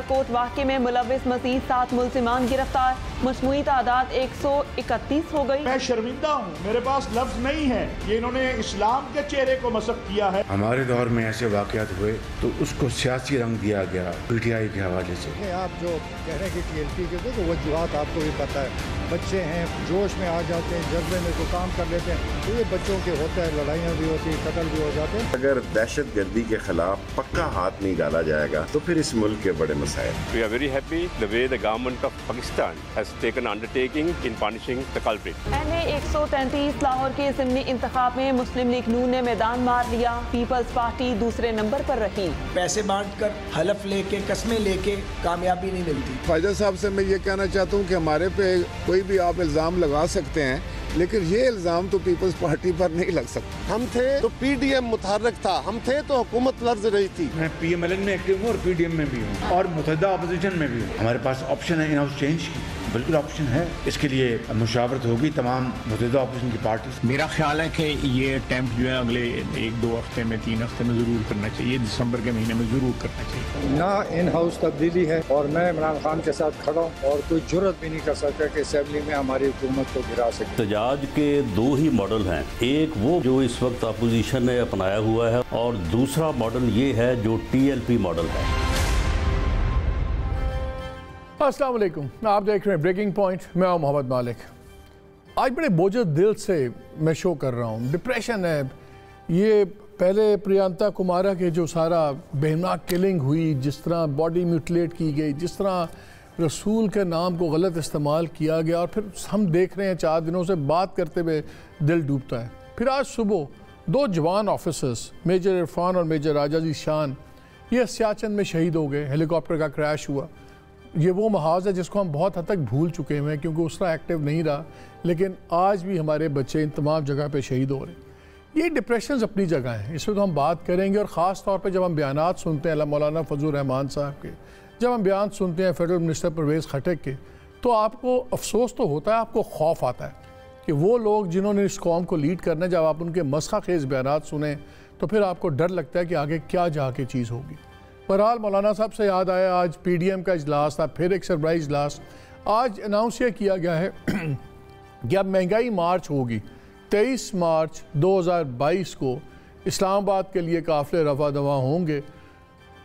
High court वाक़े में मुलविस मज़ीद 7 मुल्ज़िमान गिरफ्तार, मजमूई तादाद 131 हो गई। मैं शर्मिंदा हूँ, मेरे पास लफ्ज नहीं है। ये इन्होंने इस्लाम के चेहरे को मसक किया है। हमारे दौर में ऐसे वाक़यात हुए तो उसको सियासी रंग दिया गया PTI के हवाले से। आप जो कह रहे हैं कि TLP के तो वजूहात आपको भी पता है, बच्चे हैं जोश में आ जाते हैं, जज्बे में तो काम कर लेते हैं, तो ये बच्चों के होता है, लड़ाइयाँ भी होती है, कत्ल भी हो जाते हैं। अगर दहशत गर्दी के खिलाफ पक्का हाथ नहीं डाला जाएगा तो फिर इस मुल्क के बड़े मसाइल। We are very happy the way the government of Pakistan has taken undertaking in punishing the culprit. NA 133 Lahore के ज़िमनी इंतखाब में मुस्लिम लीग नून ने मैदान मार लिया, पीपल्स पार्टी दूसरे नंबर पर रही। पैसे बांटकर हलफ लेके कस्में लेके कामयाबी नहीं मिलती। ख्वाजा साहब से मैं ये कहना चाहता हूँ कि हमारे पे कोई भी आप इल्ज़ाम लगा सकते हैं, लेकिन ये इल्ज़ाम तो पीपल्स पार्टी पर नहीं लग सकता। हम थे तो PDM मुतहर्रिक था, हम थे तो हुकूमत लर्ज रही थी। मैं PMLN में एक्टिव हूँ और PDM में भी हूँ और मुतहदा अपोजिशन में भी हूँ। हमारे पास ऑप्शन है इन हाउस चेंज की, बिल्कुल ऑप्शन है। इसके लिए मुशावरत होगी तमाम मुतहदा अपोजिशन की पार्टी। मेरा ख्याल है कि ये अटेम्प्ट जो है अगले 1-2 हफ्ते में 3 हफ्ते में ज़रूर करना चाहिए, दिसंबर के महीने में ज़रूर करना चाहिए। ना इन हाउस तब्दीली है और मैं इमरान खान के साथ खड़ा हूँ और कोई जुर्रत भी नहीं कर सकता कि असेंबली में हमारी हुकूमत को गिरा सके। तजाज के 2 ही मॉडल हैं, एक वो जो इस वक्त अपोजिशन ने अपनाया हुआ है और दूसरा मॉडल ये है जो TLP मॉडल है। अस्सलाम वालेकुम, आप देख रहे हैं ब्रेकिंग पॉइंट। मैं हूं मोहम्मद मालिक। आज बड़े बोझल दिल से मैं शो कर रहा हूं, डिप्रेशन है। ये पहले प्रियंका कुमारा के जो सारा बेहनाक किलिंग हुई, जिस तरह बॉडी म्यूटिलेट की गई, जिस तरह रसूल के नाम को गलत इस्तेमाल किया गया, और फिर हम देख रहे हैं 4 दिनों से बात करते हुए दिल डूबता है। फिर आज सुबह 2 जवान ऑफिसर्स मेजर इरफान और मेजर राजा जी शान ये सियाचिन में शहीद हो गए। हेलीकॉप्टर का क्रैश हुआ। ये वो महाज है जिसको हम बहुत हद तक भूल चुके हैं क्योंकि उसका एक्टिव नहीं रहा, लेकिन आज भी हमारे बच्चे इन तमाम जगह पे शहीद हो रहे हैं। ये डिप्रेशन अपनी जगह है, इस पर तो हम बात करेंगे। और ख़ास तौर पे जब हम बयानात सुनते हैं मौलाना फजल रहमान साहब के, जब हम बयान सुनते हैं फेडरल मिनिस्टर परवेज़ खटक के, तो आपको अफसोस तो होता है, आपको खौफ आता है कि वो लोग जिन्होंने इस कौम को लीड करना, जब आप उनके मस्खा खेज़ बयानात सुने तो फिर आपको डर लगता है कि आगे क्या जाके चीज़ होगी। बहरहाल मौलाना साहब से याद आया, आज PDM का इजलास था, फिर एक सरप्राइज इजलास। आज अनाउंस ये किया गया है कि अब महंगाई मार्च होगी। 23 मार्च 2022 को इस्लामाबाद के लिए काफ़िले रफा दवा होंगे।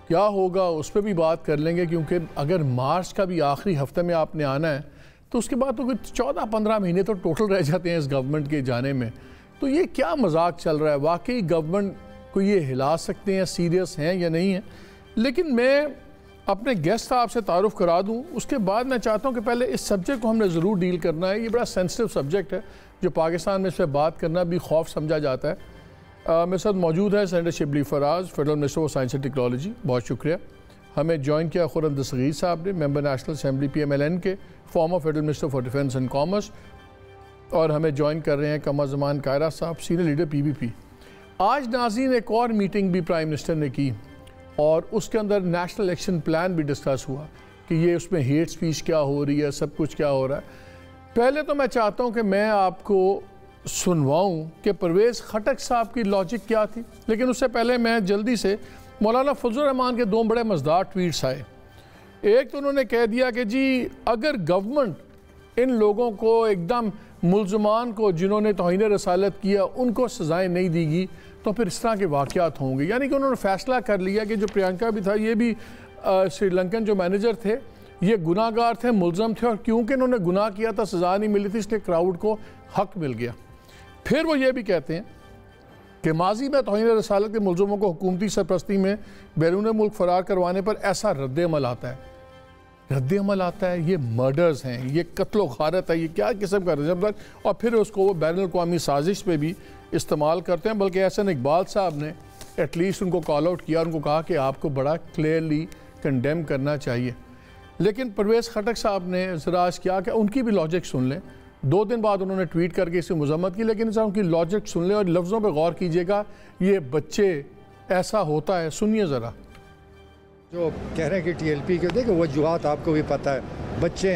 क्या होगा उस पर भी बात कर लेंगे, क्योंकि अगर मार्च का भी आखिरी हफ्ते में आपने आना है तो उसके बाद तो 14-15 महीने तो टोटल रह जाते हैं इस गवर्नमेंट के जाने में। तो ये क्या मजाक चल रहा है? वाकई गवर्नमेंट को ये हिला सकते हैं, सीरियस हैं या नहीं है? लेकिन मैं अपने गेस्ट साहब से तारुफ़ करा दूं, उसके बाद मैं चाहता हूं कि पहले इस सब्जेक्ट को हमने ज़रूर डील करना है। ये बड़ा सेंसिटिव सब्जेक्ट है जो पाकिस्तान में इस पर बात करना भी खौफ समझा जाता है। मेरे साथ मौजूद है senator Shibli Faraz, federal minister of science and technology, बहुत शुक्रिया। हमें ज्वाइन किया खुर्रम दस्तगीर साहब ने, मेंबर नेशनल असेंबली PMLN के, former federal minister for defence and commerce. और हमें ज्वाइन कर रहे हैं कमर ज़मान कायरा साहब, सीनियर लीडर PPP। आज नाज़रीन एक और मीटिंग भी प्राइम मिनिस्टर ने की और उसके अंदर नेशनल एक्शन प्लान भी डिस्कस हुआ कि ये उसमें हेट स्पीच क्या हो रही है, सब कुछ क्या हो रहा है। पहले तो मैं चाहता हूँ कि मैं आपको सुनवाऊँ कि परवेज़ खटक साहब की लॉजिक क्या थी, लेकिन उससे पहले मैं जल्दी से मौलाना फजल रहमान के 2 बड़े मज़ेदार ट्वीट्स आए। एक तो उन्होंने कह दिया कि जी अगर गवर्नमेंट इन लोगों को एकदम मुल्ज़मान को जिन्होंने तौहीन रसालत किया उनको सज़ाएँ नहीं देगी तो फिर इस तरह के वाक़यात होंगे। यानी कि उन्होंने फ़ैसला कर लिया कि जो प्रियंका भी था, ये भी श्रीलंकन जो मैनेजर थे, ये गुनाहगार थे, मुल्ज़म थे, और क्योंकि इन्होंने गुनाह किया था, सज़ा नहीं मिली थी, इसलिए क्राउड को हक़ मिल गया। फिर वो ये भी कहते हैं कि माजी में तौहीन रसालत के मुल्ज़मों को हुकूमती सरपरस्ती में बैरून मुल्क फ़रार करवाने पर ऐसा रद्द-ए-अमल आता है। रद्द-ए-अमल आता है, ये मर्डर्स हैं, ये कत्लो गारत है, ये क्या किस्म का रजम, और फिर उसको वो बैनुल अक़वामी साजिश पे भी इस्तेमाल करते हैं। बल्कि एहसन इकबाल साहब ने एटलीस्ट उनको कॉल आउट किया, उनको कहा कि आपको बड़ा क्लियरली कंडेम करना चाहिए। लेकिन परवेज़ खटक साहब ने ज़रा आज क्या कि उनकी भी लॉजिक सुन लें। 2 दिन बाद उन्होंने ट्वीट करके इसकी मजम्मत की, लेकिन ज़रा उनकी लॉजिक सुन लें और लफ्ज़ों पर गौर कीजिएगा। ये बच्चे ऐसा होता है, सुनिए ज़रा। जो कह रहे हैं कि TLP के, देखो वजूहात आपको भी पता है, बच्चे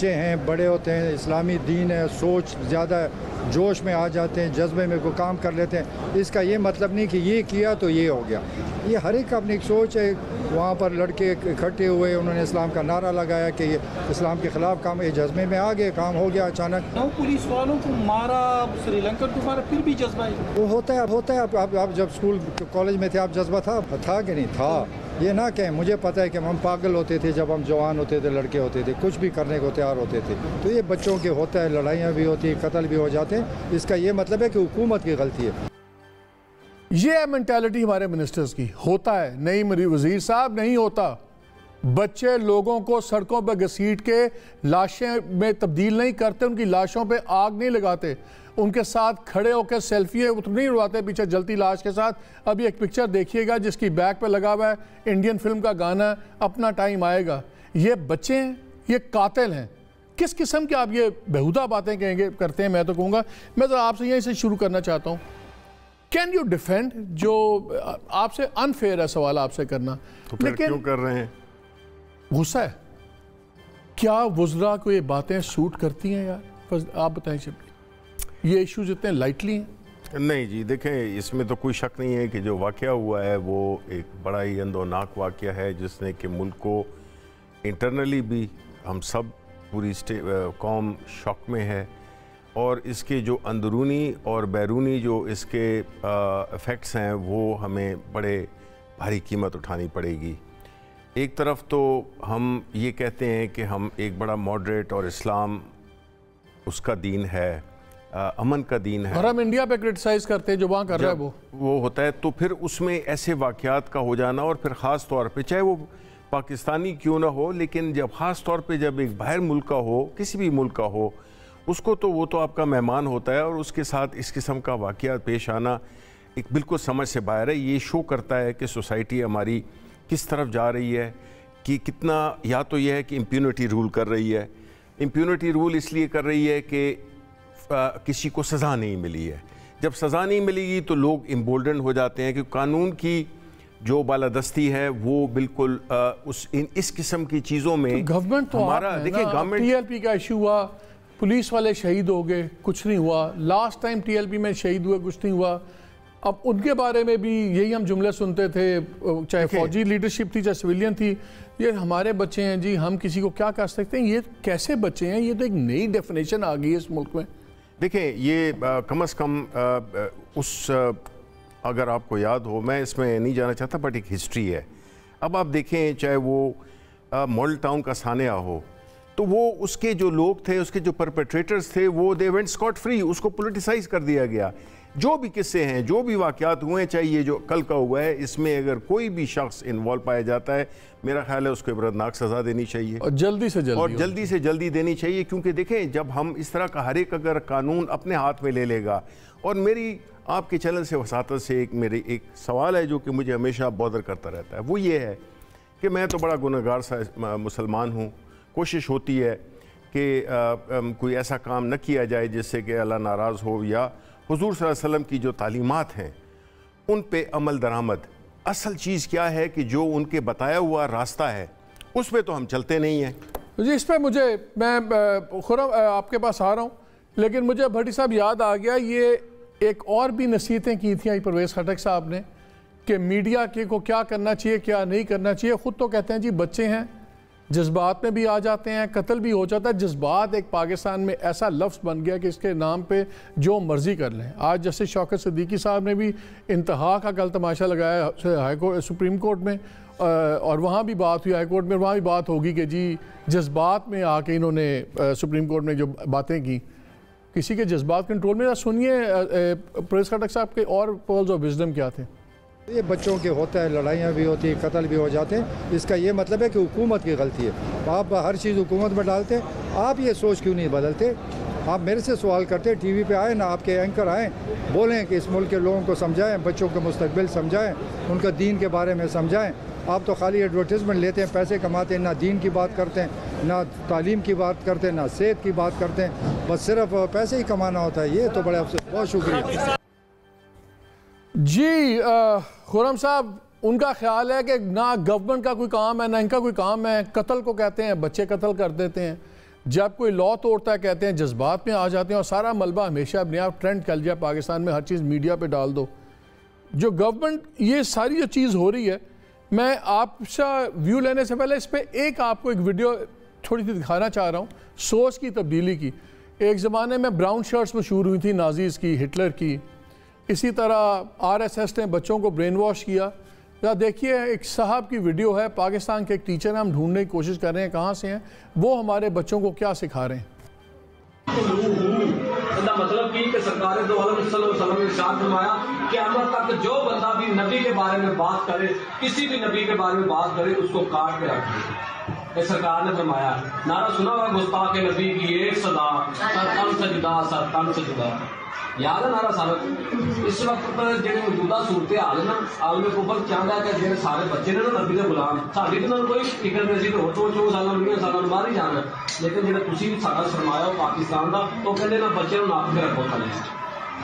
हैं, बड़े होते हैं, इस्लामी दीन है, सोच ज़्यादा है, जोश में आ जाते हैं, जज्बे में कोई काम कर लेते हैं। इसका ये मतलब नहीं कि ये किया तो ये हो गया। ये हर एक अपनी एक सोच है। वहाँ पर लड़के इकट्ठे हुए, उन्होंने इस्लाम का नारा लगाया कि ये इस्लाम के ख़िलाफ़ काम, ये जज्बे में आ गए, काम हो गया अचानक। 9 पुलिस वालों को मारा, श्रीलंका को मारा, फिर भी जज्बा है। वो होता है। आप जब स्कूल कॉलेज में थे, आप जज्बा था कि नहीं था? ये ना कहें, मुझे पता है कि हम पागल होते थे जब हम जवान होते थे, लड़के होते थे, कुछ भी करने को तैयार होते थे। तो ये बच्चों के होता है, लड़ाइयाँ भी होती हैं, कत्ल भी हो जाते हैं। इसका ये मतलब है कि हुकूमत की गलती है। ये है मेंटालिटी हमारे मिनिस्टर्स की। होता है नहीं मेरी वजीर साहब, नहीं होता। बच्चे लोगों को सड़कों पर घसीट के लाशें में तब्दील नहीं करते, उनकी लाशों पे आग नहीं लगाते, उनके साथ खड़े होकर सेल्फी नहीं उड़वाते पीछे जलती लाश के साथ। अभी एक पिक्चर देखिएगा जिसकी बैक पे लगा हुआ है इंडियन फिल्म का गाना, अपना टाइम आएगा। ये बच्चे हैं, ये कातिल हैं। किस किस्म की आप ये बेहुदा बातें कहेंगे करते हैं? मैं तो कहूँगा, मैं तो आपसे यहीं से शुरू करना चाहता हूँ। कैन यू डिफेंड, जो आपसे अनफेयर है सवाल आपसे करना, तो फिर क्यों कर रहे हैं? गुस्सा है क्या? वुज़रा को ये बातें सूट करती हैं यार? आप बताएं शबीर, ये इश्यूज इतने लाइटली हैं? नहीं जी, देखें, इसमें तो कोई शक नहीं है कि जो वाक़या हुआ है वो एक बड़ा ही अंदोनाक वाक़या है, जिसने कि मुल्क को इंटरनली भी, हम सब पूरी कौम शॉक में है, और इसके जो अंदरूनी और बैरूनी जो इसके इफ़ेक्ट्स हैं वो हमें बड़े भारी कीमत उठानी पड़ेगी। एक तरफ तो हम ये कहते हैं कि हम एक बड़ा मॉडरेट और इस्लाम उसका दीन है, अमन का दीन है, और हम इंडिया पे क्रिटिसाइज़ करते हैं जो वहाँ कर रहा है वो होता है। तो फिर उसमें ऐसे वाक़यात का हो जाना, और फिर ख़ास तौर पे चाहे वो पाकिस्तानी क्यों ना हो, लेकिन जब ख़ास तौर पे जब एक बाहर मुल्क का हो, किसी भी मुल्क का हो, उसको तो वो तो आपका मेहमान होता है, और उसके साथ इस किस्म का वाक़या पेश आना एक बिल्कुल समझ से बाहर है। ये शो करता है कि सोसाइटी हमारी किस तरफ जा रही है, कि कितना, या तो ये है कि इम्प्यूनिटी रूल कर रही है। इम्प्यूनिटी रूल इसलिए कर रही है कि किसी को सज़ा नहीं मिली है। जब सज़ा नहीं मिलेगी तो लोग इम्बोल्डन हो जाते हैं कि कानून की जो बालादस्ती है वो बिल्कुल इस किस्म की चीज़ों में तो गवर्नमेंट तो हमारा, देखिए, गवर्नमेंट टीएलपी का इशू हुआ, पुलिस वाले शहीद हो गए, कुछ नहीं हुआ। लास्ट टाइम टीएलपी में शहीद हुए, कुछ नहीं हुआ। अब उनके बारे में भी यही हम जुमले सुनते थे, चाहे फौजी लीडरशिप थी चाहे सिविलियन थी, ये हमारे बच्चे हैं जी, हम किसी को क्या कर सकते हैं? ये कैसे बच्चे हैं? ये तो एक नई डेफिनेशन आ गई है इस मुल्क में। देखें, ये कम अज़ कम अगर आपको याद हो, मैं इसमें नहीं जाना चाहता, बट एक हिस्ट्री है। अब आप देखें, चाहे वो मॉडल टाउन का सानिया हो, तो वो उसके जो लोग थे, उसके जो परपेट्रेटर्स थे, वो दे वेंट स्कॉट फ्री, उसको पोलिटिसाइज कर दिया गया। जो भी किस्से हैं, जो भी वाक़यात हुए हैं, चाहे ये जो कल का हुआ है, इसमें अगर कोई भी शख्स इन्वॉल्व पाया जाता है, मेरा ख्याल है उसको इबरतनाक सज़ा देनी चाहिए, और जल्दी से जल्दी देनी चाहिए। क्योंकि देखें, जब हम इस तरह का हर एक अगर कानून अपने हाथ में ले लेगा, और मेरी आपके चैनल से वसातत से मेरे एक सवाल है जो कि मुझे हमेशा बॉदर करता रहता है, वो ये है कि मैं तो बड़ा गुनहगार सा मुसलमान हूँ। कोशिश होती है कि कोई ऐसा काम न किया जाए जिससे कि अल्लाह नाराज़ हो, या हुज़ूर सल्लल्लाहु अलैहि वसल्लम की जो तालीमात हैं उन पे अमल दरामद। असल चीज़ क्या है कि जो उनके बताया हुआ रास्ता है उस पर तो हम चलते नहीं हैं जी। इस पर मैं खुरम आपके पास आ रहा हूँ, लेकिन मुझे भट्टी साहब याद आ गया, ये एक और भी नसीहतें की थी परवेज़ खटक साहब ने कि मीडिया के को क्या करना चाहिए, क्या नहीं करना चाहिए। ख़ुद तो कहते हैं जी बच्चे हैं, जज्बात में भी आ जाते हैं, कत्ल भी हो जाता है। जज्बात एक पाकिस्तान में ऐसा लफ्ज़ बन गया कि इसके नाम पे जो मर्ज़ी कर लें। आज जैसे शौकत सिद्दीकी साहब ने भी इंतहा का कल तमाशा लगाया हाई कोर्ट, सुप्रीम कोर्ट में, और वहाँ भी बात हुई, हाई कोर्ट में वहाँ भी बात होगी कि जी जज्बात में आके इन्होंने सुप्रीम कोर्ट में जो बातें की, किसी के जज्बात कंट्रोल में। सुनिए परवेज़ खटक साहब के और पर्ल्स ऑफ विजडम क्या थे। ये बच्चों के होता है, लड़ाइयाँ भी होती हैं, कत्ल भी हो जाते हैं। इसका ये मतलब है कि हुकूमत की गलती है। आप हर चीज़ हुकूमत में डालते हैं। आप ये सोच क्यों नहीं बदलते? आप मेरे से सवाल करते हैं, टीवी पे आए ना, आपके एंकर आए, बोलें कि इस मुल्क के लोगों को समझाएं, बच्चों का मुस्तकबिल समझाएं, उनका दीन के बारे में समझाएं। आप तो खाली एडवर्टीज़मेंट लेते हैं, पैसे कमाते हैं, ना दीन की बात करते हैं, ना तालीम की बात करते हैं, ना सेहत की बात करते हैं, बस सिर्फ पैसे ही कमाना होता है। ये तो बड़े अफसोस। बहुत शुक्रिया जी। खुरम साहब, उनका ख्याल है कि ना गवर्नमेंट का कोई काम है ना इनका कोई काम है, कत्ल को कहते हैं, बच्चे कत्ल कर देते हैं। जब कोई लॉ तोड़ता है कहते हैं जज्बात में आ जाते हैं, और सारा मलबा हमेशा अपने आप ट्रेंड कर जाए पाकिस्तान में, हर चीज़ मीडिया पे डाल दो। जो गवर्नमेंट ये सारी जो चीज़ हो रही है, मैं आपसे व्यू लेने से पहले इस पर एक आपको एक वीडियो थोड़ी सी दिखाना चाह रहा हूँ सोच की तब्दीली की। एक ज़माने में ब्राउन शर्ट्स मशहूर हुई थी, नाजीज़ की, हिटलर की। इसी तरह RSS ने बच्चों को ब्रेन वॉश किया। या देखिए एक साहब की वीडियो है, पाकिस्तान के एक टीचर हम ढूंढने की कोशिश कर रहे हैं कहाँ से हैं, वो हमारे बच्चों को क्या सिखा रहे हैं। मतलब कि सरकार दो आलम सल्लल्लाहु अलैहि वसल्लम ने फरमाया कि क़यामत तक जो बंदा भी नबी के बारे में बात करे, किसी भी नबी के बारे में बात करे, उसको काट के रखे। सरकार ने फरमाया, नारा सुना होगा गुस्ताख नबी की एक सदा, सर तन से जुदा, सर तन से जुदा। याद है नारा सारा। इस वक्त पर जो मौजूदा सूरत हाल है ना, आलम कुफर चाहता है कि जो सारे बच्चे ने ना नबी के गुलाम, साड़ी तो उन्होंने कोई फिक्र नहीं सी, हो 4 साल 20 साल बाहर ही जाना। लेकिन जो तुम सारा सरमाया हो पाकिस्तान का, तो कहते ना बच्चों नाप के रखो थले,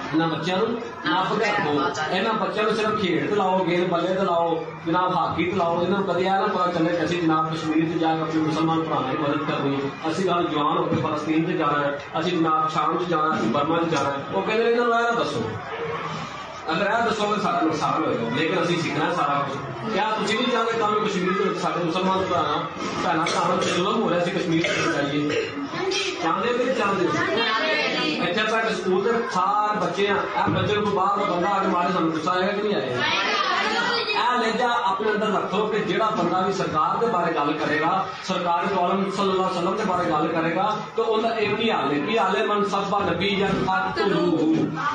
इन्होंने बच्चों नाप के रखो, इन्होंने बच्चों सिर्फ खेड लाओ, गेंद बल्ले लाओ, जनाब हाकी लाओ। इन्होंने कभी यह ना पता चले कि असं जनाब कश्मीर से जाकर अपने मुसलमान भराने की मदद करनी है, असं गल जवान होकर फलस्तीन से जाना है, असं जनाब शाम से जाना, असं बर्मा से जाना है। वो कहते इन्होंने यह दसो, अगर यह दसो तो सारा नुकसान होगा। लेकिन असं सीखना है सारा कुछ। क्या तुम नहीं चाहते कम कश्मीर सारे मुसलमान भरा भैन भरावां से जुल्म हो रहा है, कश्मीर चाहिए चाहते हो कि चाहते इतने तक स्कूल के सारे बच्चे हैं, बच्चे को बाहर बंदा आके मारे सानू गुस्सा आएगा कि नहीं आएगा। लहजा अपने अंदर रखो कि जेड़ा बंदा भी सरकार के बारे गल करेगा, सरकार दो आलम सल्लल्लाहु अलैहि वसल्लम के बारे गल करेगा, तो उनका एक ही हाल है कि हाल है मन सब्बा नबी या फातुलूहु।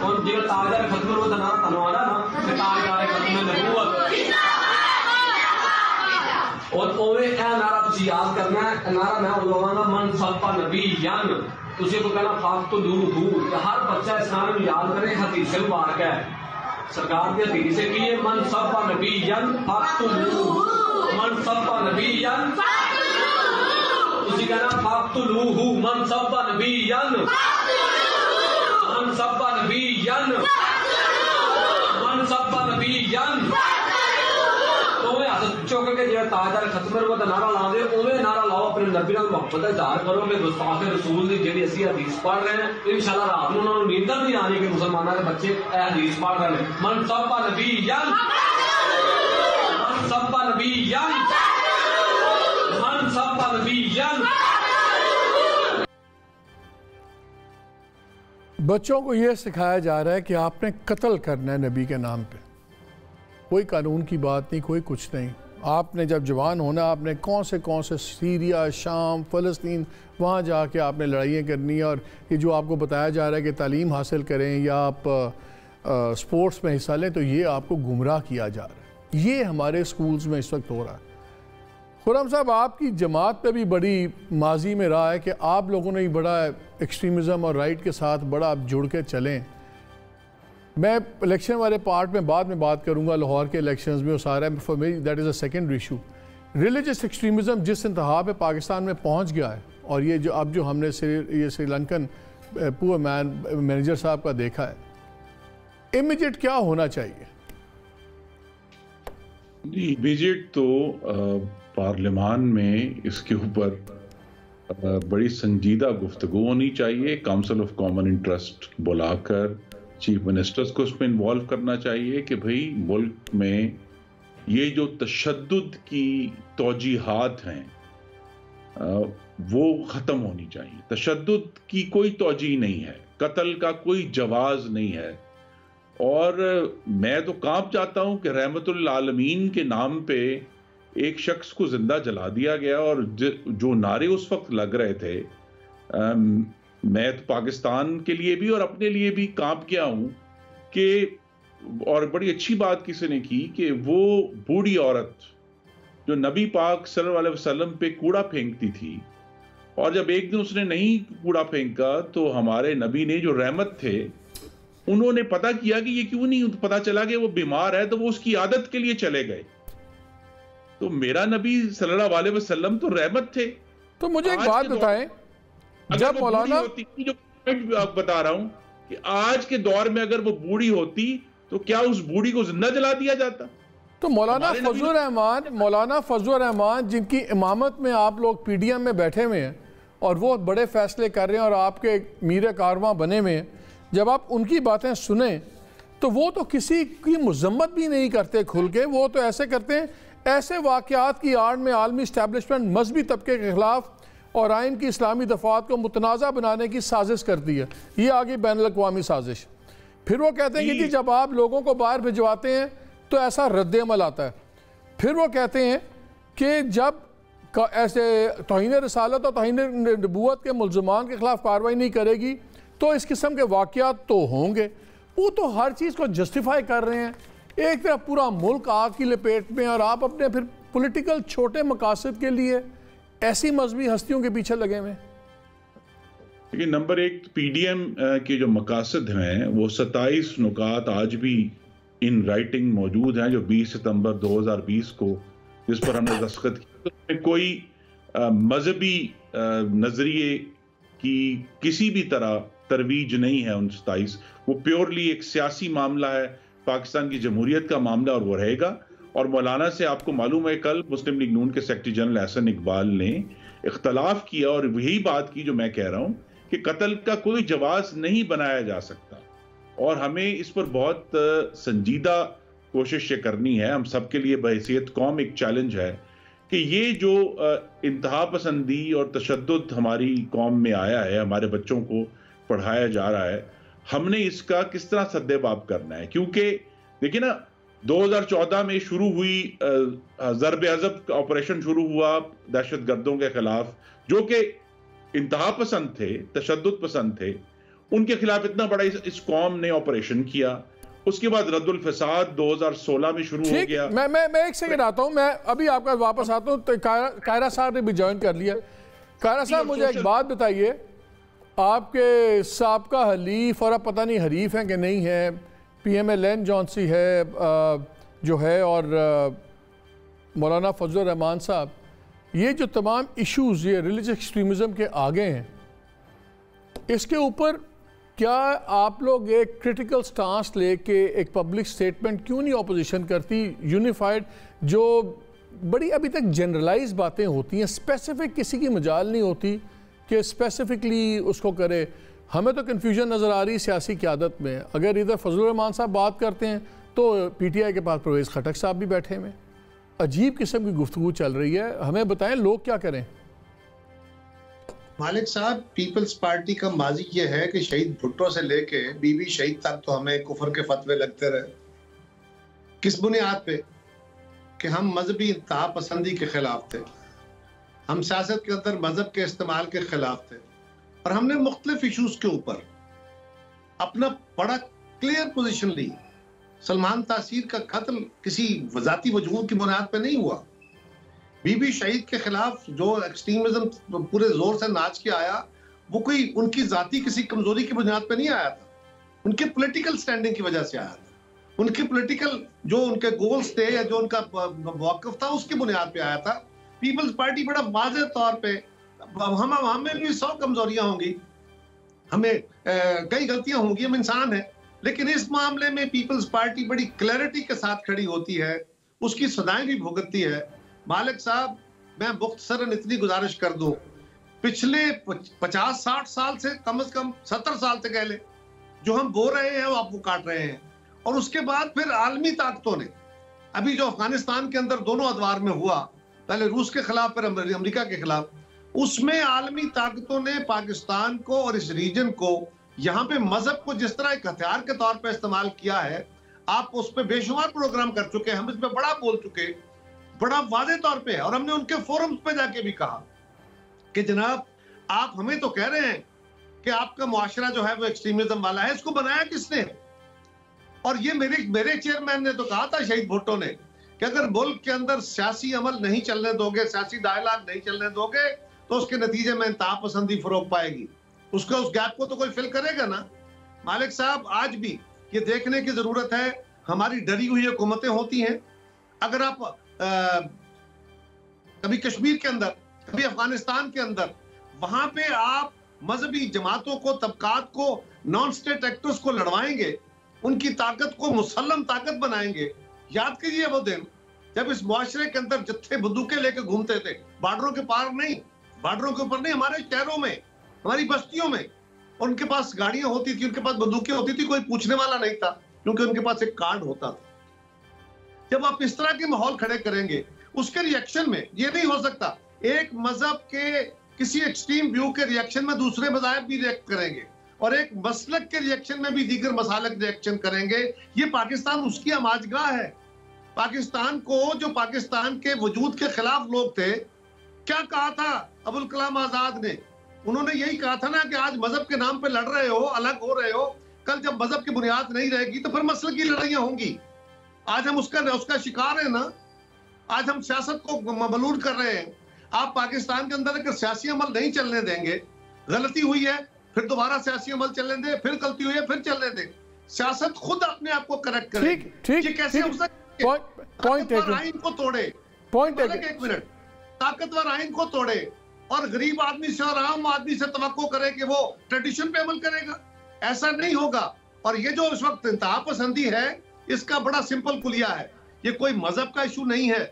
और जो ताजदार खत्म हो ना तनवाना ना कि ताजदार खत्म नबूवत, और ओवे ए नारा तुसी याद करना है। नारा मैं बोलूंगा मन सब्बा नबी यान, तुसी को कहना फातुलूहु। हर बच्चा इस नारे में याद करे, हदीस मुबारक है सरकार की हदीस है कि ये मन सब्बा नबीयन फातुलूहु, मन सब्बा नबीयन तुसी कहना फातुलूहु, मन सब्बा नबीयन, मन सब्बा नबीयन, मन सब्बा नबीयन। उवें हाथ चुक के जो ताजदार खत्म वो नारा ला दे, उवें नारा लाओ, अपने नबी नाल मोहब्बत का इजहार करो कि गुस्ताख रसूल की जी असं हदीस पढ़ रहे हैं, इंशाअल्लाह रात में उन्होंने नींदर नहीं आनी कि मुसलमानों के बच्चे हदीस पढ़ रहे हैं। मन सब्बा नबीयन, मन सब्बा नबीयन, मन सब्बा नबीयन। बच्चों को यह सिखाया जा रहा है कि आपने कत्ल करना है नबी के नाम पे। कोई कानून की बात नहीं, कोई कुछ नहीं। आपने जब जवान होना, आपने कौन से सीरिया, शाम, फ़लस्तीन, वहाँ जाके आपने लड़ाइयाँ करनी है। और ये जो आपको बताया जा रहा है कि तालीम हासिल करें या आप स्पोर्ट्स में हिस्सा लें, तो ये आपको गुमराह किया जा रहा है। ये हमारे स्कूल्स में इस वक्त हो रहा है। खुर्रम साहब, आपकी जमात पे भी बड़ी माजी में रहा है कि आप लोगों ने ही बड़ा एक्सट्रीमिज़म और राइट के साथ बड़ा आप जुड़ के चलें। मैं इलेक्शन वाले पार्ट में बाद में बात करूंगा, लाहौर के इलेक्शंस में वो सारा है, for me that is a secondary issue. Religious extremism जिस इंतहा पे पाकिस्तान में पहुंच गया है, और ये जो अब जो हमने ये श्रीलंकन पुअर मैन मैनेजर साहब का देखा है, इमीडिएट क्या होना चाहिए? इमीडिएट तो पार्लियामान में इसके ऊपर बड़ी संजीदा गुफ्तगू होनी चाहिए। काउंसिल ऑफ कॉमन इंटरेस्ट बुलाकर चीफ मिनिस्टर्स को उसमें इन्वॉल्व करना चाहिए कि भाई मुल्क में ये जो तशद्दुद की तौजीहात हैं वो ख़त्म होनी चाहिए। तशद्दुद की कोई तौजीह नहीं है, कत्ल का कोई जवाज़ नहीं है। और मैं तो कांप जाता हूं कि रहमतुल आलमीन के नाम पे एक शख्स को जिंदा जला दिया गया, और जो नारे उस वक्त लग रहे थे, मैं तो पाकिस्तान के लिए भी और अपने लिए भी कांप गया हूं कि, और बड़ी अच्छी बात किसी ने की कि वो बूढ़ी औरत जो नबी पाक सल्लल्लाहु अलैहि वसल्लम पे कूड़ा फेंकती थी, और जब एक दिन उसने नहीं कूड़ा फेंका तो हमारे नबी ने जो रहमत थे उन्होंने पता किया कि ये क्यों नहीं, पता चला कि वो बीमार है, तो वो उसकी आदत के लिए चले गए। तो मेरा नबी सल्लल्लाहु अलैहि वसल्लम तो रहमत थे। तो मुझे एक बात बताएं, जब मौलाना जो पॉइंट बता रहा हूं कि आज के दौर में अगर वो बूढ़ी होती तो क्या उस बूढ़ी को जिंदा जला दिया जाता? तो मौलाना फजलुर रहमान जिनकी इमामत में आप लोग PDM में बैठे हुए हैं और वो बड़े फैसले कर रहे हैं और आपके मीर कारवां बने हुए हैं, जब आप उनकी बातें सुने तो वो तो किसी की मजम्मत भी नहीं करते खुल के, वो तो ऐसे करते हैं ऐसे वाक़यात की आड़ में आलमी इस्टेब्लिशमेंट मजहबी तबके के ख़िलाफ़ और आइन की इस्लामी दफ़ात को मुतनाज़ा बनाने की साजिश करती है। ये आगे बैनुल अक़वामी साजिश। फिर वो कहते हैं कि जब आप लोगों को बाहर भिजवाते हैं तो ऐसा रद्द अमल आता है। फिर वो कहते हैं कि जब ऐसे तौहीन रसालत और तौहीन नबूवत के मुल्ज़मान के ख़िलाफ़ कार्रवाई नहीं करेगी तो इस किस्म के वाक़यात तो होंगे। वो तो हर चीज़ को जस्टिफाई कर रहे हैं। एक तरफ पूरा मुल्क आग की लपेट में और आप अपने फिर पॉलिटिकल छोटे मकासद के लिए ऐसी मजहबी हस्तियों के पीछे लगे हुए। देखिए, नंबर एक, PDM के जो मकासद हैं वो 27 नुकात आज भी इन राइटिंग मौजूद हैं जो 20 सितंबर 2020 को जिस पर हमने दस्तखत किया। उसमें कोई मजहबी नजरिए की किसी भी तरह तरवीज नहीं है। उन 27 वो प्योरली एक सियासी मामला है, पाकिस्तान की जमहूरियत का मामला, और वो रहेगा। और मौलाना से आपको मालूम है कल मुस्लिम लीग नून के सेक्रेटरी जनरल एहसन इकबाल ने इख्तलाफ किया और वही बात की जो मैं कह रहा हूं कि कत्ल का कोई जवाज नहीं बनाया जा सकता और हमें इस पर बहुत संजीदा कोशिश करनी है। हम सबके लिए बहैसियत कौम एक चैलेंज है कि ये जो इंतहा पसंदी और तशद्दुद हमारी कौम में आया है, हमारे बच्चों को पढ़ाया जा रहा है, हमने इसका किस तरह सद्देबाब करना है। क्योंकि देखिए ना, 2014 में शुरू हुई ज़रब अज़ब ऑपरेशन शुरू हुआ दहशतगर्दों के खिलाफ जो कि इंतहा पसंद थे, तशद्दुद पसंद थे, उनके खिलाफ इतना बड़ा इस कौम ने ऑपरेशन किया। उसके बाद रद्दुल फसाद 2016 में शुरू हो गया। मैं एक सेकंड आता हूं, मैं अभी आपका वापस आता हूं। तो कायरा साहब ने भी ज्वाइन कर लिया। कायरा साहब, मुझे एक बात बताइए, आपके साबका हलीफ और अब पता नहीं हरीफ हैं कि नहीं है, PMLN जॉन्सी है जो है और मौलाना फजलुर रहमान साहब, ये जो तमाम इश्यूज़ ये रिलीजियस एक्सट्रीमिज़म के आगे हैं, इसके ऊपर क्या आप लोग एक क्रिटिकल स्टांस लेके एक पब्लिक स्टेटमेंट क्यों नहीं ऑपोजिशन करती यूनिफाइड? जो बड़ी अभी तक जनरलाइज बातें होती हैं, स्पेसिफिक किसी की मजाल नहीं होती कि स्पेसिफिकली उसको करे। हमें तो कन्फ्यूजन नज़र आ रही सियासी क़यादत में। अगर इधर फजलुर रहमान साहब बात करते हैं तो PTI के पास परवेज़ खटक साहब भी बैठे हुए। अजीब किस्म की गुफ्तगू चल रही है। हमें बताएं लोग क्या करें। मालिक साहब, पीपल्स पार्टी का माजी ये है कि शहीद भुट्टो से लेके बीबी शहीद तक तो हमें कुफर के फतवे लगते रहे। किस बुनियाद पे? कि हम मजहबी इंतहा पसंदी के खिलाफ थे, हम सियासत के अंदर मजहब के इस्तेमाल के खिलाफ थे और हमने मुख्तलिफ इशूज के ऊपर अपना बड़ा क्लियर पोजीशन ली। सलमान तासीर का कत्ल किसी वजाती वजूद की बुनियाद पे नहीं हुआ। बीबी शहीद के खिलाफ जो एक्सट्रीमिज्म पूरे जोर से नाच के आया, वो कोई उनकी जाती किसी कमजोरी की बुनियाद पे नहीं आया था, उनके पॉलिटिकल स्टैंडिंग की वजह से आया था। उनके पॉलिटिकल जो उनके गोल्स थे या जो उनका मौक़िफ़ था उसकी बुनियाद पे आया था। पीपल्स पार्टी बड़ा वाज़ेह तौर पे, हमें भी 100 कमजोरियां होंगी, हमें कई गलतियां होंगी, हम इंसान हैं, लेकिन इस मामले में पीपल्स पार्टी बड़ी क्लैरिटी के साथ खड़ी होती है, उसकी सदाएं भी भुगतती है। मालिक साहब, मैं मुख्तसरन इतनी गुजारिश कर दूं, पिछले 50-60 साल से कम 70 साल से कह ले, जो हम बो रहे हैं वो आप वो काट रहे हैं। और उसके बाद फिर आलमी ताकतों ने, अभी जो अफगानिस्तान के अंदर दोनों अदवार में हुआ, पहले रूस के खिलाफ फिर अमेरिका के खिलाफ, उसमें आलमी ताकतों ने पाकिस्तान को और इस रीजन को, यहाँ पे मजहब को जिस तरह एक हथियार के तौर पर इस्तेमाल किया है, आप उस पर बेशुमार प्रोग्राम कर चुके हैं, हम इस पर बड़ा बोल चुके, बड़ा वादे तौर पे है। और हमने उनके फोरम्स पे जाके भी कहा कि जनाब, आप हमें तो कह रहे हैं कि आपका मुआशरा जो है वो एक्सट्रीमिज्म वाला है, इसको बनाया किसने? और ये मेरे चेयरमैन ने तो कहा था, शहीद भुट्टो ने, कि अगर मुल्क के अंदर सियासी अमल नहीं चलने दोगे, सियासी डायलॉग नहीं चलने दोगे, तो उसके नतीजे में इंतहा पसंदी फरोग पाएगी। उस गैप को तो कोई फिल करेगा ना। मालिक साहब, आज भी ये देखने की जरूरत है, हमारी डरी हुई हुकूमतें होती हैं। अगर आप कभी कश्मीर के अंदर, कभी अफगानिस्तान के अंदर, वहां पे आप मजहबी जमातों को, तबकात को, नॉन स्टेट एक्टर्स को लड़वाएंगे, उनकी ताकत को मुसल्लम ताकत बनाएंगे, याद कीजिए वो दिन जब इस मुआशरे के अंदर जत्थे बंदूकें लेके घूमते थे, बॉर्डरों के पार नहीं, बॉर्डरों के ऊपर नहीं, हमारे शहरों में, हमारी बस्तियों में। उनके पास गाड़ियां होती थी, उनके पास बंदूकें होती थी, कोई पूछने वाला नहीं था, क्योंकि उनके पास एक कार्ड होता था। जब आप इस तरह के माहौल खड़े करेंगे, उसके रिएक्शन में ये नहीं हो सकता एक मजहब के किसी एक्सट्रीम व्यू के रिएक्शन में दूसरे मज़ाहिब भी रिएक्ट करेंगे और एक मसलक के रिएक्शन में भी दीगर मसालक रिएक्शन करेंगे। ये पाकिस्तान उसकी आमाजगाह है। पाकिस्तान को, जो पाकिस्तान के वजूद के खिलाफ लोग थे, क्या कहा था अबुल कलाम आजाद ने? उन्होंने यही कहा था ना कि आज मजहब के नाम पे लड़ रहे हो, अलग हो रहे हो, कल जब मजहब की बुनियाद नहीं रहेगी तो फिर मसले की लड़ाइयां होंगी। आज हम उसका शिकार है ना, आज हम सियासत को मबलूर कर रहे हैं। आप पाकिस्तान के अंदर अगर सियासी अमल नहीं चलने देंगे, गलती हुई है फिर दोबारा सियासी अमल चलने दें, फिर गलती हुई है फिर चलने दें, सियासत खुद अपने आप को करेक्ट करे। ये कैसे हो सकता है? ताकतवर आइन को तोड़े, एक मिनट, ताकतवर आइन को तोड़े और गरीब आदमी से और आम आदमी से तवक्को करे कि वो ट्रेडिशन पे अमल करेगा, ऐसा नहीं होगा। और ये जो इस वक्त इंतहा पसंदी है, इसका बड़ा सिंपल कुलिया है। ये कोई मजहब का इशू नहीं है,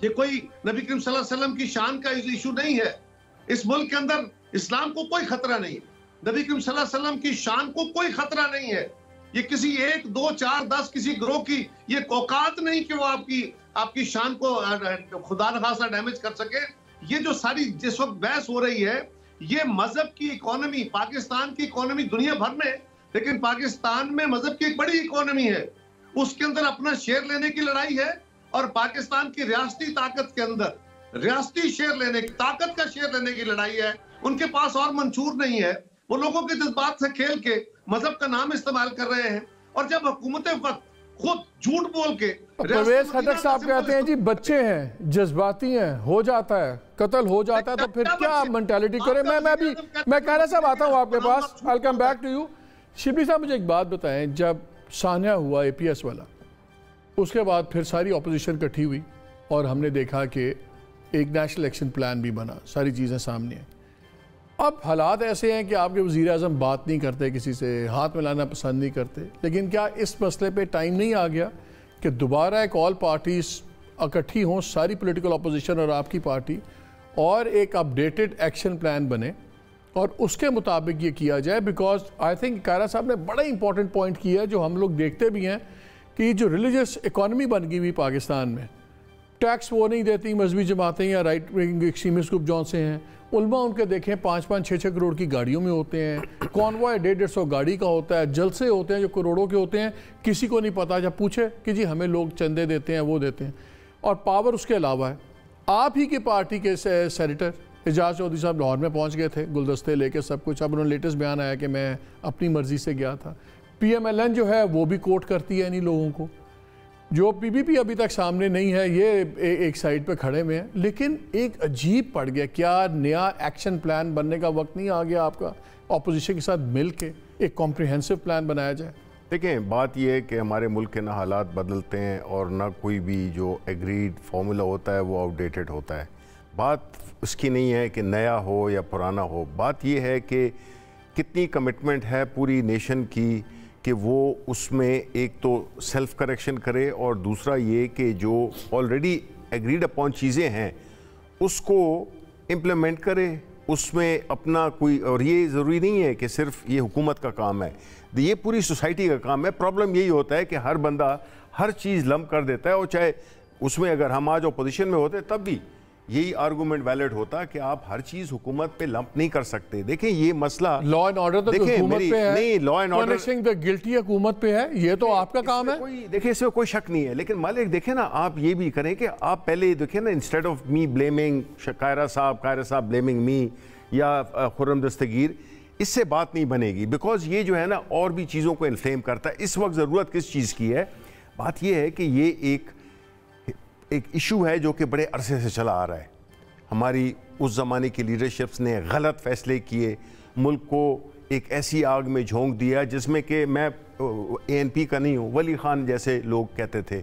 ये कोई नबी करीम सल्लल्लाहु अलैहि वसल्लम की शान का इशू नहीं है। इस मुल्क के अंदर इस्लाम को कोई खतरा नहीं है, नबी करीम सल्लल्लाहु अलैहि वसल्लम की शान को कोई खतरा नहीं है। ये किसी 1, 2, 4, 10 किसी ग्रोह की ये औकात नहीं कि वो आपकी शान को खुदा न खासा डैमेज कर सके। ये जो सारी जिस वक्त बहस हो रही है, ये मजहब की इकोनॉमी, पाकिस्तान की इकोनॉमी दुनिया भर में, लेकिन पाकिस्तान में मजहब की एक बड़ी इकोनॉमी है, उसके अंदर अपना शेयर लेने की लड़ाई है। और पाकिस्तान की रियासती ताकत के अंदर रियासती शेयर लेने की, ताकत का शेयर लेने की लड़ाई है। उनके पास और मंशूर नहीं है, वो लोगों के जज्बात से खेल के मजहब का नाम इस्तेमाल कर रहे हैं। और जब हुकूमतें खुद झूठ बोल के, परवेज खटक साहब कहते हैं जी बच्चे हैं, जज्बाती हैं, हो जाता है, कत्ल हो जाता है, तो फिर क्या मेंटालिटी करें? मैं कहना साहब आता हूँ आपके पास, I will come back to you. Shibli साहब मुझे एक बात बताएं, जब सान्या हुआ APS वाला, उसके बाद फिर सारी अपोजिशन इकट्ठी हुई और हमने देखा कि एक नेशनल एक्शन प्लान भी बना, सारी चीज़ें सामने हैं। अब हालात ऐसे हैं कि आपके वज़ीर आज़म बात नहीं करते, किसी से हाथ मिलाना पसंद नहीं करते, लेकिन क्या इस मसले पे टाइम नहीं आ गया कि दोबारा एक ऑल पार्टीज इकट्ठी हों, सारी पॉलिटिकल अपोजिशन और आपकी पार्टी, और एक अपडेटेड एक्शन प्लान बने और उसके मुताबिक ये किया जाए? बिकॉज आई थिंक कायरा साहब ने बड़ा इंपॉर्टेंट पॉइंट किया है, जो हम लोग देखते भी हैं कि जो रिलीजियस इकॉनमी बन गई हुई पाकिस्तान में, टैक्स वो नहीं देती मजहबी जमातें या राइट विंग एक्सट्रीमिस्ट ग्रुप जौन से हैं, उलमा उनके देखें 5-5, 6-6 करोड़ की गाड़ियों में होते हैं, कॉन्वॉय 150-150 गाड़ी का होता है, जलसे होते हैं जो करोड़ों के होते हैं, किसी को नहीं पता। जब पूछे कि जी हमें लोग चंदे देते हैं, वो देते हैं, और पावर उसके अलावा है। आप ही की पार्टी के सेनेटर एजाज चौधरी साहब लाहौर में पहुँच गए थे, गुलदस्ते लेके सब कुछ। अब उन्होंने लेटेस्ट बयान आया कि मैं अपनी मर्जी से गया था। PMLN जो है वो भी कोट करती है इन्हीं लोगों को। जो PPP अभी तक सामने नहीं है, ये एक साइड पे खड़े में है, लेकिन एक अजीब पड़ गया। क्या नया एक्शन प्लान बनने का वक्त नहीं आ गया आपका, ऑपोजिशन के साथ मिल के एक कॉम्प्रिहेंसिव प्लान बनाया जाए? देखें, बात यह है कि हमारे मुल्क के ना हालात बदलते हैं और ना कोई भी जो एग्रीड फार्मूला होता है वो आउटडेटेड होता है। बात उसकी नहीं है कि नया हो या पुराना हो, बात यह है कि कितनी कमिटमेंट है पूरी नेशन की कि वो उसमें एक तो सेल्फ करेक्शन करे और दूसरा ये कि जो ऑलरेडी एग्रीड अपॉन चीज़ें हैं उसको इम्प्लीमेंट करे, उसमें अपना कोई। और ये ज़रूरी नहीं है कि सिर्फ ये हुकूमत का काम है, ये पूरी सोसाइटी का काम है। प्रॉब्लम यही होता है कि हर बंदा हर चीज़ लम्ब कर देता है, और चाहे उसमें अगर हम आज अपोजिशन में होते तब भी यही आर्गूमेंट वैलिड होता कि आप हर चीज हुकूमत पे लंप नहीं कर सकते। देखें ये मसला लॉ एंड ऑर्डर तो हुकूमत पे है, नहीं law and order the guilty हुकूमत पे है, ये तो आपका काम है। देखिए इसमें कोई शक नहीं है, लेकिन मालिक देखें ना, आप ये भी करें कि आप पहले देखें ना, instead of me blaming Kaira साहब ब्लेमिंग मी या खुर्रम दस्तगीर, इससे बात नहीं बनेगी। बिकॉज ये जो है ना और भी चीज़ों को इन्फ्लेम करता है। इस वक्त ज़रूरत किस चीज़ की है? बात यह है कि ये एक इशू है जो कि बड़े अरसे से चला आ रहा है। हमारी उस ज़माने की लीडरशिप्स ने गलत फैसले किए, मुल्क को एक ऐसी आग में झोंक दिया जिसमें कि मैं ANP का नहीं हूँ, वली खान जैसे लोग कहते थे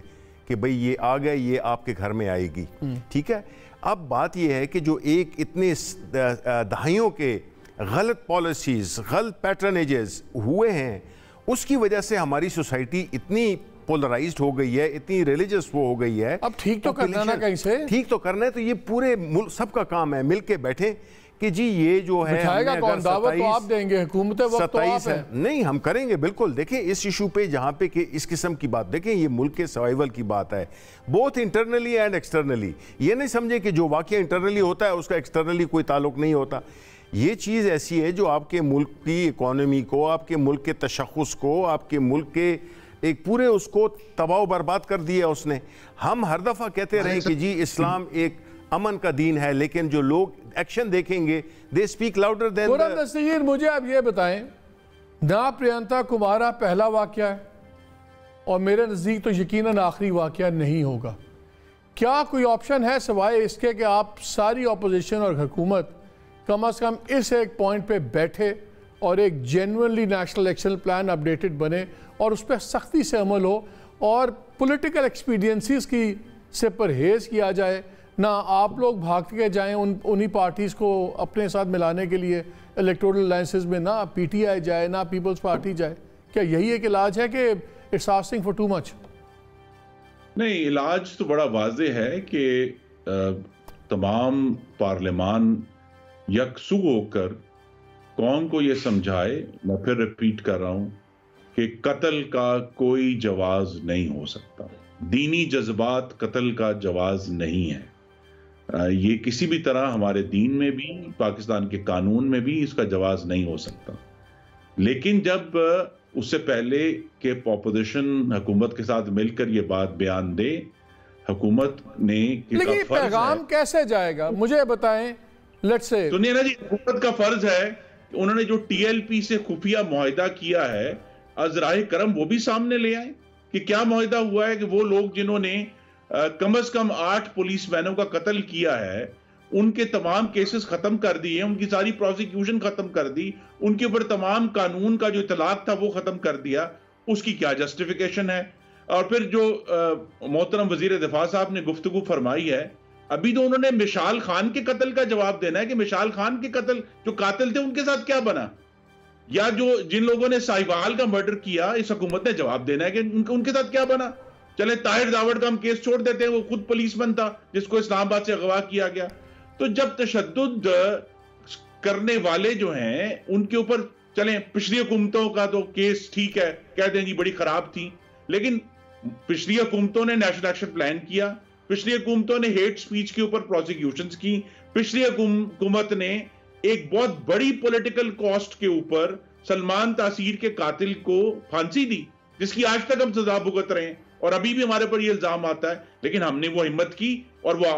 कि भाई ये आग है, ये आपके घर में आएगी। ठीक है, अब बात यह है कि जो एक इतने दहाइयों के गलत पॉलिसीज़, गलत पैटर्नेजेस हुए हैं, उसकी वजह से हमारी सोसाइटी इतनी पोलराइज्ड हो गई है, इतनी रिलीजियस वो हो गई है। अब ठीक तो करना ना कहीं से, ठीक तो करना है, तो ये पूरे मुल्क सबका काम है मिल के बैठे कि जी ये जो है कौन दावत तो आप देंगे, हुकूमत वक्त तो आप है। नहीं, हम करेंगे बिल्कुल। देखें इस इशू पे जहाँ पे कि इस किस्म की बात, देखें ये मुल्क के सर्वाइवल की बात है, बोथ इंटरनली एंड एक्सटर्नली। ये नहीं समझे कि जो वाकया इंटरनली होता है उसका एक्सटर्नली कोई ताल्लुक नहीं होता। ये चीज़ ऐसी है जो आपके मुल्क की इकॉनमी को, आपके मुल्क के तशख़्ख़ुस को, आपके मुल्क के एक पूरे उसको तबाह बर्बाद कर दिया उसने। हम हर दफ़ा कहते रहे कि जी इस्लाम एक अमन का दीन है, लेकिन जो लोग एक्शन देखेंगे दे स्पीक लाउडर देन। मुझे आप ये बताएं, ना प्रियंका कुमारा पहला वाकया है और मेरे नज़दीक तो यकीनन आखिरी वाकया नहीं होगा। क्या कोई ऑप्शन है सिवाय इसके कि आप सारी अपोजिशन और हुकूमत कम से कम इस एक पॉइंट पे बैठे और एक genuinely national action plan updated बने और उस पर सख्ती से अमल हो और पॉलिटिकल एक्सपीडियंसीज की से परहेज़ किया जाए, ना आप लोग भागते के जाएं उन्हीं पार्टीज़ को अपने साथ मिलाने के लिए इलेक्टोरल अलायंसेस में, ना पीटीआई जाए ना पीपल्स पार्टी जाए? क्या यही एक इलाज है कि it's asking for too much? नहीं, इलाज तो बड़ा वाज़ेह है कि तमाम पार्लियामान यकसू होकर कौम को ये समझाए, मैं फिर रिपीट कर रहा हूं, कि कत्ल का कोई जवाज नहीं हो सकता। दीनी जज्बात कत्ल का जवाज नहीं है। ये किसी भी तरह हमारे दीन में भी, पाकिस्तान के कानून में भी इसका जवाज नहीं हो सकता। लेकिन जब उससे पहले कि अपोजिशन हुकूमत के साथ मिलकर ये बात बयान दे, हुकूमत ने लेकिन पैगाम कैसे जाएगा मुझे बताएं। लेट्स से सुनिए ना जी, हुकूमत का फर्ज है, उन्होंने जो टीएलपी से खुफिया मुआहिदा किया है, अज़राए करम वो भी सामने ले आए कि क्या मुआहिदा हुआ है कि वो लोग जिन्होंने कम से कम 8 पुलिसमैनों का कत्ल किया है, उनके तमाम केसेस खत्म कर दिए, उनकी सारी प्रोसिक्यूशन खत्म कर दी, उनके ऊपर तमाम कानून का जो इतलाक था वो खत्म कर दिया, उसकी क्या जस्टिफिकेशन है? और फिर जो मोहतरम वजीर दिफा साहब ने गुफ्तगू फरमाई है, अभी तो उन्होंने मिशाल खान के कत्ल का जवाब देना है कि मिशाल खान के कत्ल जो कातिल थे उनके साथ क्या बना, या जो जिन लोगों ने साहिवाल का मर्डर किया इस हुकूमत ने जवाब देना है कि उनके साथ क्या बना। चले ताहिर दावड़ का हम केस छोड़ देते हैं, वो खुद पुलिसमैन था जिसको इस्लामाबाद से अगवा किया गया। तो जब तशद्दुद करने वाले जो हैं उनके ऊपर, चलें पिछली हुकूमतों का तो केस ठीक है, कह दें जी बड़ी खराब थी, लेकिन पिछली हुकूमतों ने नेशनल एक्शन प्लान किया, पिछली हुकूमतों ने हेट स्पीच के ऊपर प्रोसिक्यूशंस की, पिछली हुकूमत ने एक बहुत बड़ी पॉलिटिकल कॉस्ट के ऊपर सलमान तासीर के कातिल को फांसी दी, जिसकी आज तक हम सजा भुगत रहे हैं और अभी भी हमारे पर यह इल्जाम आता है, लेकिन हमने वो हिम्मत की और वो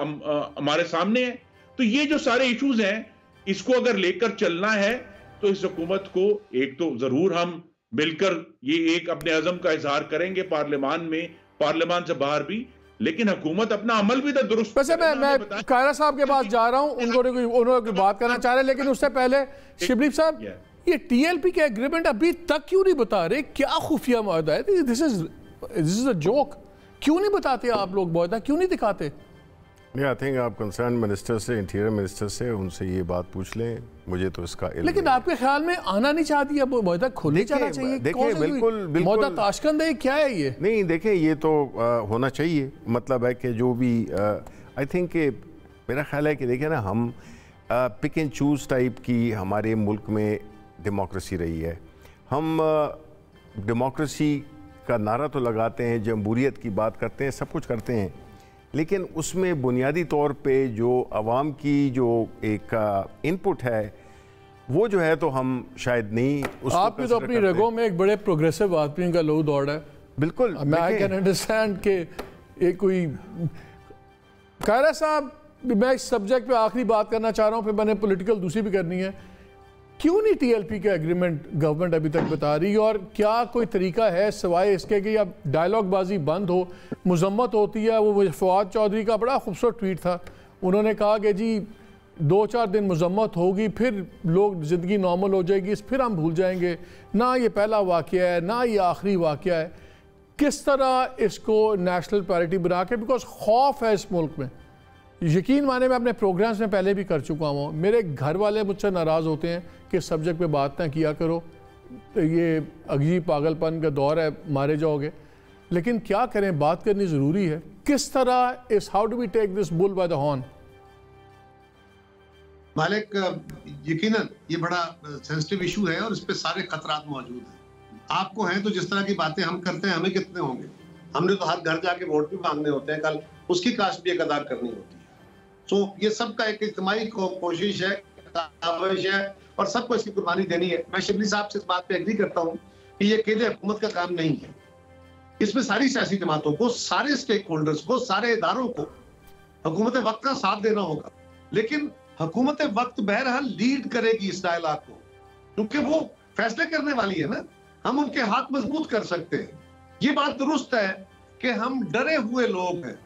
हमारे सामने है। तो ये जो सारे इश्यूज हैं, इसको अगर लेकर चलना है तो इस हुकूमत को एक तो जरूर हम मिलकर ये एक अपने अज़म का इजहार करेंगे पार्लियामान में, पार्लियामान से बाहर भी, लेकिन हुकूमत अपना अमल भी तो दुरुस्त। वैसे मैं कायरा साहब के पास जा रहा हूं, उन्होंने बात करना चाह रहे हैं, लेकिन उससे पहले शिबली साहब, ये टीएलपी के एग्रीमेंट अभी तक क्यों नहीं बता रहे? क्या खुफिया मुआहदा है? This is a joke. क्यों नहीं बताते आप लोग मुआहदा, क्यों नहीं दिखाते? आई थिंक आप कंसर्न मिनिस्टर से, इंटीरियर मिनिस्टर से, उनसे ये बात पूछ लें, मुझे तो इसका इल्म लेकिन आपके ख्याल में आना नहीं चाहती, अब मुआहदा खुलने जाना चाहिए? देखिए बिल्कुल मुआहदा ताशकंद है, क्या है ये? नहीं देखें, ये तो होना चाहिए। मतलब है कि जो भी आई थिंक मेरा ख्याल है कि देखिए ना, हम पिक एंड चूज़ टाइप की हमारे मुल्क में डेमोक्रेसी रही है। हम डेमोक्रेसी का नारा तो लगाते हैं, जमहूरियत की बात करते हैं, सब कुछ करते हैं, लेकिन उसमें बुनियादी तौर पे जो आवाम की जो एक इनपुट है वो जो है तो हम शायद नहीं उसको। आपकी तो अपनी रगों में एक बड़े प्रोग्रेसिव आदमी का लहू दौड़ है। बिल्कुल, मैं आई कैन अंडरस्टैंड कि एक कोई कायरा साहब, मैं इस सब्जेक्ट पे आखिरी बात करना चाह रहा हूँ, फिर मैंने पॉलिटिकल दूसरी भी करनी है। क्यों नहीं टीएलपी का एग्रीमेंट गवर्नमेंट अभी तक बता रही, और क्या कोई तरीका है सिवाय इसके कि अब डायलॉग बाजी बंद हो, मजम्मत होती है? वो फवाद चौधरी का बड़ा खूबसूरत ट्वीट था, उन्होंने कहा कि जी 2-4 दिन मजम्मत होगी, फिर लोग ज़िंदगी नॉर्मल हो जाएगी, फिर हम भूल जाएंगे। ना ये पहला वाक़या है, ना ये आखिरी वाक़या है। किस तरह इसको नेशनल प्रायोरिटी बना के, बिकॉज खौफ है इस मुल्क में, यकीन माने मैं अपने प्रोग्राम्स में पहले भी कर चुका हूँ, मेरे घर वाले मुझसे नाराज़ होते हैं कि इस सब्जेक्ट पे बात ना किया करो, ये अजीब पागलपन का दौर है, मारे जाओगे। लेकिन क्या करें, बात करनी ज़रूरी है। किस तरह इस how do we take this bull by the horn? मालिक, यकीनन ये बड़ा सेंसिटिव इशू है और इस पे सारे खतरात मौजूद हैं। आपको हैं तो जिस तरह की बातें हम करते हैं, हमें कितने होंगे? हमने तो हर घर जाके वोट भी मांगने होते हैं, कल उसकी कास्ट भी एक अदा करनी होती है। तो ये सबका एक इज्तिमाई कोशिश है, काविश है और सबको इसकी कुर्बानी देनी है। मैं शिबली साहब से इस बात पे एग्री करता हूँ कि ये अकेले हुकूमत का काम नहीं है। इसमें सारी सियासी जमातों को, सारे स्टेक होल्डर्स को, सारे इदारों को हुकूमत वक्त का साथ देना होगा। लेकिन हुकूमत वक्त बहरहाल लीड करेगी इस डायलॉग को, क्योंकि वो फैसले करने वाली है ना। हम उनके हाथ मजबूत कर सकते हैं। ये बात दुरुस्त है कि हम डरे हुए लोग हैं,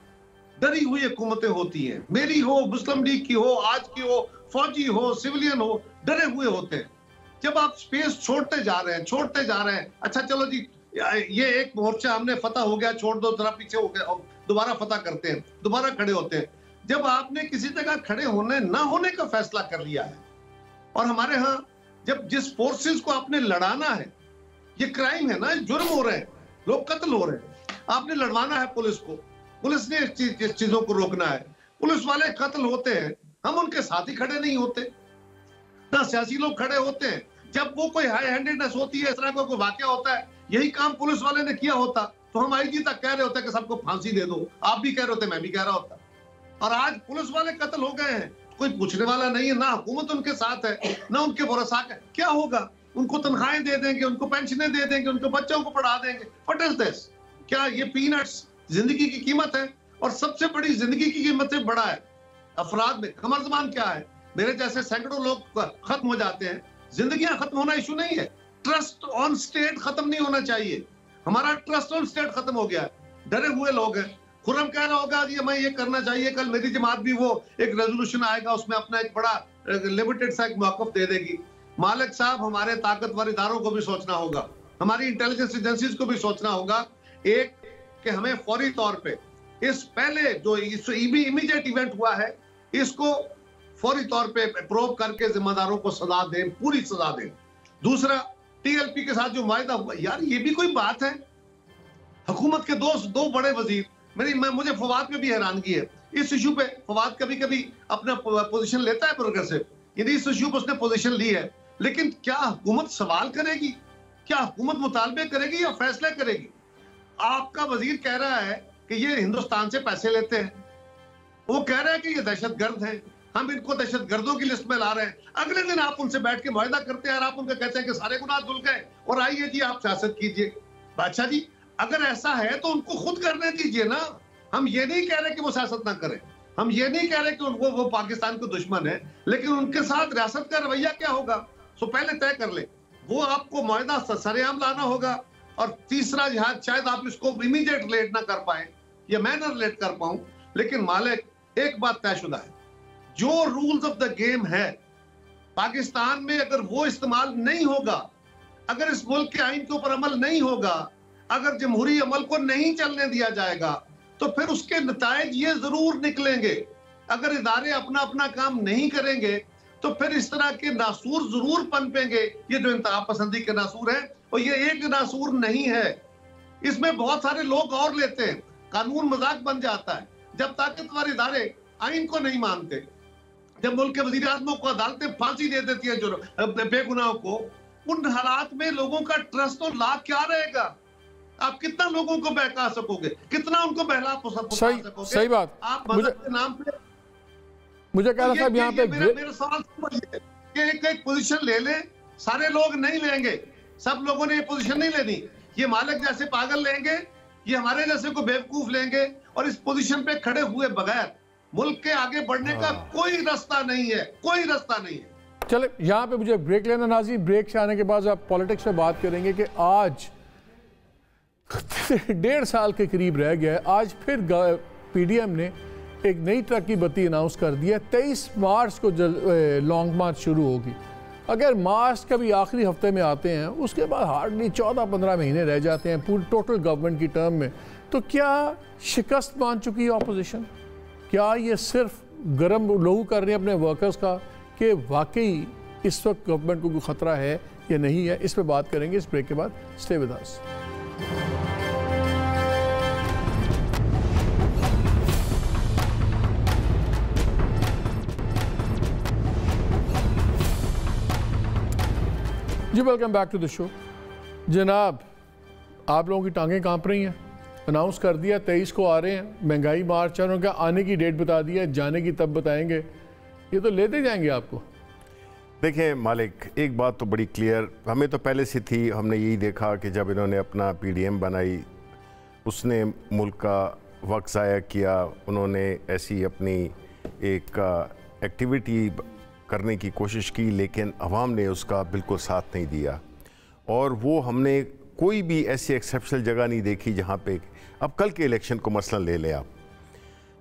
डरी हुई हुकूमतें होती हैं, मेरी हो, मुस्लिम लीग की हो, आज की हो, फौजी हो, सिविलियन हो, डरे हुए होते हैं। जब आप स्पेस छोड़ते जा रहे हैं, अच्छा चलो जी ये एक मोर्चा हमने फतह हो गया, छोड़ दो, जरा पीछे हो गया, दोबारा फतह करते हैं, दोबारा खड़े होते हैं। जब आपने किसी जगह खड़े होने ना होने का फैसला कर लिया है, और हमारे यहाँ जब जिस फोर्सेस को आपने लड़ाना है, ये क्राइम है ना, जुर्म हो रहे हैं, लोग कत्ल हो रहे हैं, आपने लड़वाना है पुलिस को, पुलिस ने इस चीजों को रोकना है। पुलिस वाले कत्ल होते हैं, हम उनके साथ ही खड़े नहीं होते, ना सियासी लोग खड़े होते हैं। जब वो कोई हाई हैंडेडनेस होती है, इस तरह का कोई वाकया होता है, यही काम पुलिस वाले ने किया होता तो हम आईजी तक कह रहे होते कि सबको फांसी दे दो, आप भी कह रहे होते, मैं भी कह रहा होता। और आज पुलिस वाले कत्ल हो गए हैं, कोई पूछने वाला नहीं है, ना हुकूमत उनके साथ है, ना उनके भरोसा है। क्या होगा? उनको तनख्वाहें दे देंगे, उनको पेंशनें दे देंगे, उनको बच्चों को पढ़ा देंगे। What is this? क्या ये पीनट्स जिंदगी की कीमत है? और सबसे बड़ी जिंदगी की कीमत से बड़ा है अफराद में कमर ज़मान क्या है? मेरे जैसे सैकड़ों लोग खत्म हो जाते हैं। जिंदगियां खत्म होना इशू नहीं है, ट्रस्ट ऑन स्टेट खत्म नहीं होना चाहिए। हमारा ट्रस्ट ऑन स्टेट खत्म हो गया है, डरे हुए लोग हैं। खुर्रम कह रहा होगा जी हमें ये करना चाहिए, कल मेरी जमात भी वो एक रेजोल्यूशन आएगा, उसमें अपना एक बड़ा लिमिटेड सा एक मौक़िफ़ दे देगी। मालिक साहब, हमारे ताकतवर इदारों को भी सोचना होगा, हमारी इंटेलिजेंस एजेंसीज को भी सोचना होगा। एक कि हमें फौरी तौर पे इस पहले जो इमीडिएट इवेंट हुआ है, इसको फौरी तौर पे प्रोब करके जिम्मेदारों को सजा दें, पूरी सजा दें। दूसरा, टीएलपी के साथ जो वायदा हुआ, यार ये भी कोई बात है? हुकूमत के दो बड़े वजीर, मुझे फवाद में भी हैरानगी है इस इशू पे। फवाद कभी कभी अपना पोजीशन लेता है प्रोग्रेसिव, यदि इस इशू पर उसने पोजीशन ली है, लेकिन क्या हुकूमत सवाल करेगी? क्या हुकूमत मुतालबे करेगी या फैसले करेगी? आपका वजीर कह रहा है कि ये हिंदुस्तान से पैसे लेते हैं, वो कह रहा है कि ये दहशतगर्द हैं, हम इनको दहशतगर्दों की लिस्ट में ला रहे हैं। अगले दिन आप उनसे बैठ के मुआहदा करते हैं और आप उनको कहते हैं कि सारे गुनाह धुल गए और आइए जी आप सियासत कीजिए। बादशाह जी, अगर ऐसा है तो उनको खुद करने दीजिए ना। हम ये नहीं कह रहे कि वो सियासत ना करें, हम ये नहीं कह रहे कि वो पाकिस्तान के दुश्मन है, लेकिन उनके साथ रियासत का रवैया क्या होगा सो पहले तय कर ले। वो आपको मुआहदा सरेआम लाना होगा। और तीसरा जहाज, शायद आप इसको इमीडिएट रिलेट ना कर पाए या मैं ना रिलेट कर पाऊं, लेकिन मालिक एक बात तयशुदा है, जो रूल्स ऑफ द गेम है पाकिस्तान में अगर वो इस्तेमाल नहीं होगा, अगर इस मुल्क के आइन के ऊपर अमल नहीं होगा, अगर जमहूरी अमल को नहीं चलने दिया जाएगा, तो फिर उसके नतायज ये जरूर निकलेंगे। अगर इदारे अपना अपना काम नहीं करेंगे तो फिर इस तरह के नासूर जरूर पनपेंगे। ये जो इंतहा पसंदी के नासूर है, और ये एक नासूर नहीं है, इसमें बहुत सारे लोग और लेते हैं। कानून मजाक बन जाता है जब ताकतवर इदारे आइन को नहीं मानते, जब मुल्क के वजीर आज़म को अदालतें फांसी दे देती है जो बेगुनाहों को। उन हालात में लोगों का ट्रस्ट और लाभ क्या रहेगा? आप कितना लोगों को बहका सकोगे, कितना उनको बहला सकोगे? सही बात। आप मदद के नाम पे मुझे कह रहा था यहाँ पे मेरा सवाल समझिए कि एक पोजीशन ले ले, सारे लोग नहीं लेंगे, सब लोगों ने ये पोजीशन नहीं लेनी। ये मालिक जैसे पागल लेंगे, ये हमारे जैसे को बेवकूफ लेंगे, और इस पोजीशन पे खड़े हुए बगैर मुल्क के आगे बढ़ने का कोई रास्ता नहीं है, कोई रास्ता नहीं है। चले यहाँ पे मुझे ब्रेक लेना नाज़रीन, ब्रेक से आने के बाद आप पॉलिटिक्स में बात करेंगे कि आज 1.5 साल के करीब रह गया है, आज फिर पीडीएम ने एक नई ट्रक की बत्ती अनाउंस कर दी है। 23 मार्च को लॉन्ग मार्च शुरू होगी। अगर मार्च का भी आखिरी हफ्ते में आते हैं, उसके बाद हार्डली 14-15 महीने रह जाते हैं पूरी टोटल गवर्नमेंट की टर्म में, तो क्या शिकस्त मान चुकी है ऑपोजिशन? क्या ये सिर्फ गर्म लहू कर रहे हैं अपने वर्कर्स का, कि वाकई इस वक्त गवर्नमेंट को कोई ख़तरा है या नहीं है? इस पर बात करेंगे इस ब्रेक के बाद। Stay with us. जी welcome back to the show. जनाब, आप लोगों की टांगें कांप रही हैं। अनाउंस कर दिया 23 को आ रहे हैं, महंगाई मार्च और उनका आने की डेट बता दिया, जाने की तब बताएंगे। ये तो लेते जाएंगे आपको। देखें मालिक, एक बात तो बड़ी क्लियर हमें तो पहले से थी। हमने यही देखा कि जब इन्होंने अपना PDM बनाई, उसने मुल्क का वक्त ज़ाया किया। उन्होंने ऐसी अपनी एक एक्टिविटी करने की कोशिश की, लेकिन अवाम ने उसका बिल्कुल साथ नहीं दिया। और वो हमने कोई भी ऐसी एक्सेप्शनल जगह नहीं देखी जहाँ पे, अब कल के इलेक्शन को मसलन ले लें आप।